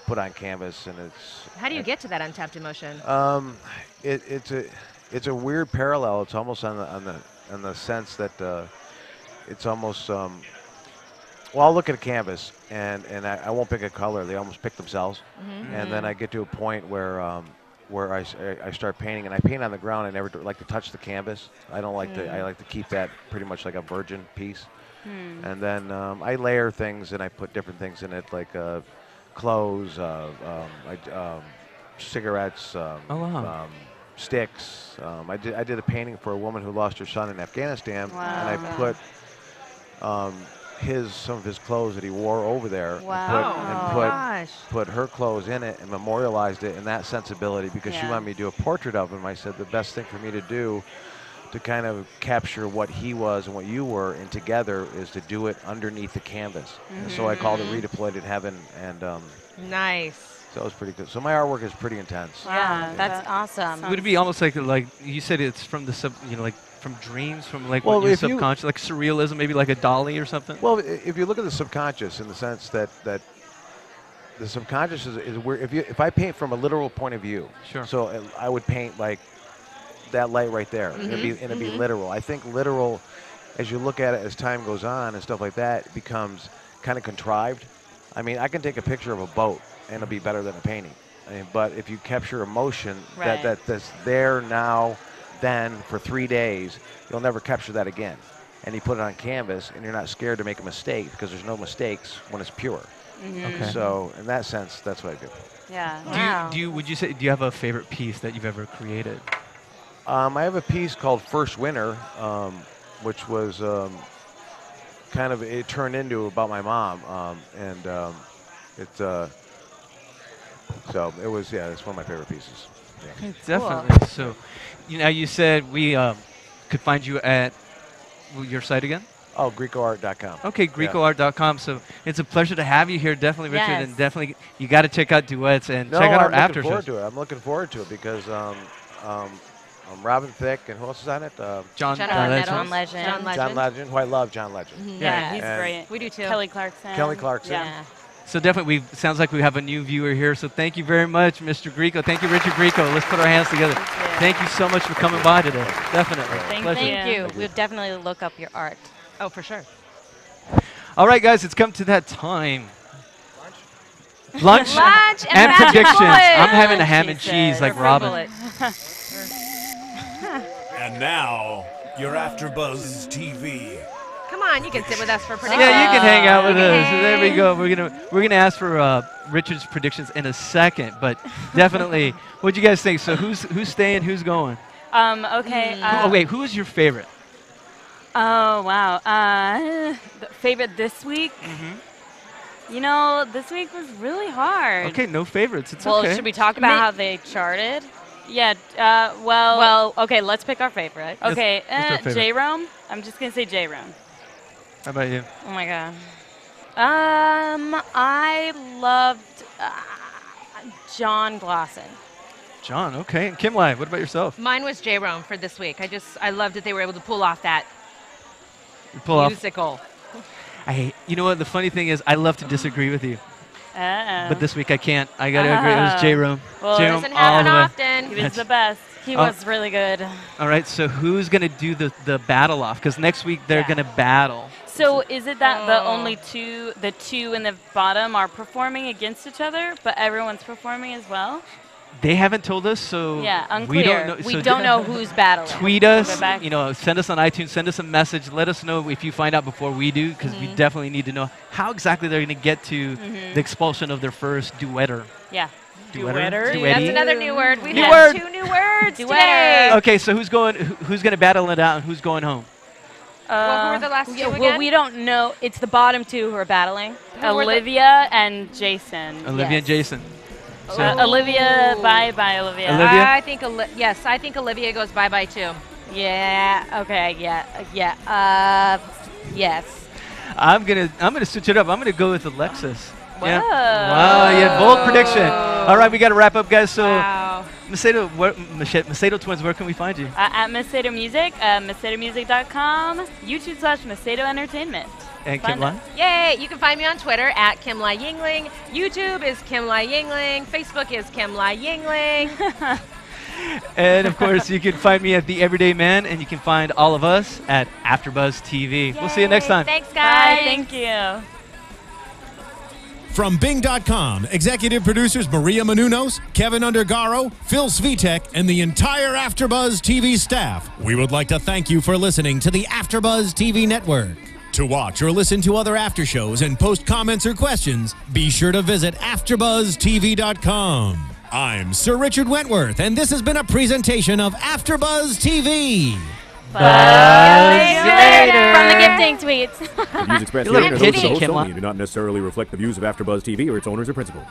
put on canvas, and it's. How do you get to that untapped emotion? It's a weird parallel. It's almost on the sense that it's almost. Well, I'll look at a canvas, and I won't pick a color. They almost pick themselves, and then I get to a point where I start painting, and I paint on the ground. I never like to touch the canvas. I don't like to. I like to keep that pretty much like a virgin piece, and then I layer things, and I put different things in it, like. Clothes, cigarettes, sticks. I did a painting for a woman who lost her son in Afghanistan, and I put some of his clothes that he wore over there, and put her clothes in it, and memorialized it in that sensibility because she wanted me to do a portrait of him. I said the best thing for me to do to kind of capture what he was and what you were, and together is to do it underneath the canvas. And so I called it Redeployed in Heaven, and nice. So it was pretty good. So my artwork is pretty intense. Yeah, that's awesome. Would it be almost like you said it's from the like from dreams, from like what your subconscious, like surrealism, maybe like a dolly or something? Well, if you look at the subconscious in the sense that the subconscious is where if I paint from a literal point of view, so I would paint like that light right there, and it'd be literal. I think literal, as you look at it as time goes on and stuff like that, it becomes kind of contrived. I mean, I can take a picture of a boat and it'll be better than a painting. But if you capture emotion that's there now, then for 3 days, you'll never capture that again. And you put it on canvas, and you're not scared to make a mistake because there's no mistakes when it's pure. Okay. So in that sense, that's what I do. Yeah. Do you have a favorite piece that you've ever created? I have a piece called First Winter, which was kind of, it turned into about my mom, so it was, it's one of my favorite pieces. Yeah. Definitely. Cool. So, you said we could find you at your site again? Oh, GreicoArt.com. Okay, GreicoArt.com. So it's a pleasure to have you here, definitely, Richard, and definitely you got to check out Duets and check out our after shows. I'm looking forward to it because Robin Thicke, and who else is on it? John Legend, who I love, John Legend. Yeah, he's great. We do too. Kelly Clarkson. Yeah. So definitely, sounds like we have a new viewer here. So thank you very much, Mr. Greico. Thank you, Richard Greico. Let's put our hands together. Thank you so much for coming by today. Definitely. Thank you. We'll definitely look up your art. Oh, for sure. All right, guys, it's come to that time. Lunch and predictions. bullet. I'm having a ham and cheese like Robin. And now, your AfterBuzz TV. Come on, you can sit with us for predictions. Yeah, you can hang out with us. So there we go. We're gonna ask for Richard's predictions in a second, but definitely, what'd you guys think? So who's staying? Who's going? Okay. Oh wait, who is your favorite? Oh wow. The favorite this week? You know, this week was really hard. Okay, no favorites. It's well, okay. Should we talk about how they charted? Yeah. Well, okay. Let's pick our favorite. Okay. J-Rome. I'm just gonna say J-Rome. How about you? Oh my god. I loved John Glosson. John, okay. And Kimlai, what about yourself? Mine was J-Rome for this week. I loved that they were able to pull off that musical. You know what? The funny thing is, I love to disagree with you. But this week I can't. I gotta agree. It was J-Rome. Well, it doesn't happen often. He was the best. He was really good. All right, so who's gonna do the battle off? Because next week they're gonna battle. So is it that the two in the bottom are performing against each other, but everyone's performing as well? They haven't told us, so unclear. we don't know. We don't know who's battling. Tweet us, send us on iTunes, send us a message. Let us know if you find out before we do, because we definitely need to know how exactly they're going to get to the expulsion of their first duetter. Yeah. Duetter? That's another new word. We New have word. 2 new words today. Okay, so who's going to battle it out and who's going home? Well, who are the last 2 again? Well, we don't know. It's the bottom 2 who are battling. Olivia and Jason. Olivia and Jason. So Olivia, bye-bye, Olivia. Olivia? I think Olivia goes bye-bye too. Yeah. Okay. Yeah. Yes. I'm gonna switch it up. I'm gonna go with Alexis. Whoa. Yeah. Wow. Yeah. Bold prediction. All right, we got to wrap up, guys. So, Macedo Twins, where can we find you? At Macedo Music, MacedoMusic.com, YouTube/Macedo Entertainment. And Kimlai? Yay! You can find me on Twitter at Kimlai Yingling. YouTube is Kimlai Yingling. Facebook is Kimlai Yingling. And of course, you can find me at The Everyday Man, and you can find all of us at AfterBuzz TV. Yay. We'll see you next time. Thanks, guys. Bye. Thank you. From Bing.com, executive producers Maria Menounos, Kevin Undergaro, Phil Svitek, and the entire AfterBuzz TV staff, we would like to thank you for listening to the AfterBuzz TV network. To watch or listen to other after shows and post comments or questions, be sure to visit AfterBuzzTV.com. I'm Sir Richard Wentworth, and this has been a presentation of AfterBuzz TV. Buzz later. From the gifting tweets. The views expressed here are those of the host only and do not necessarily reflect the views of AfterBuzz TV or its owners or principals.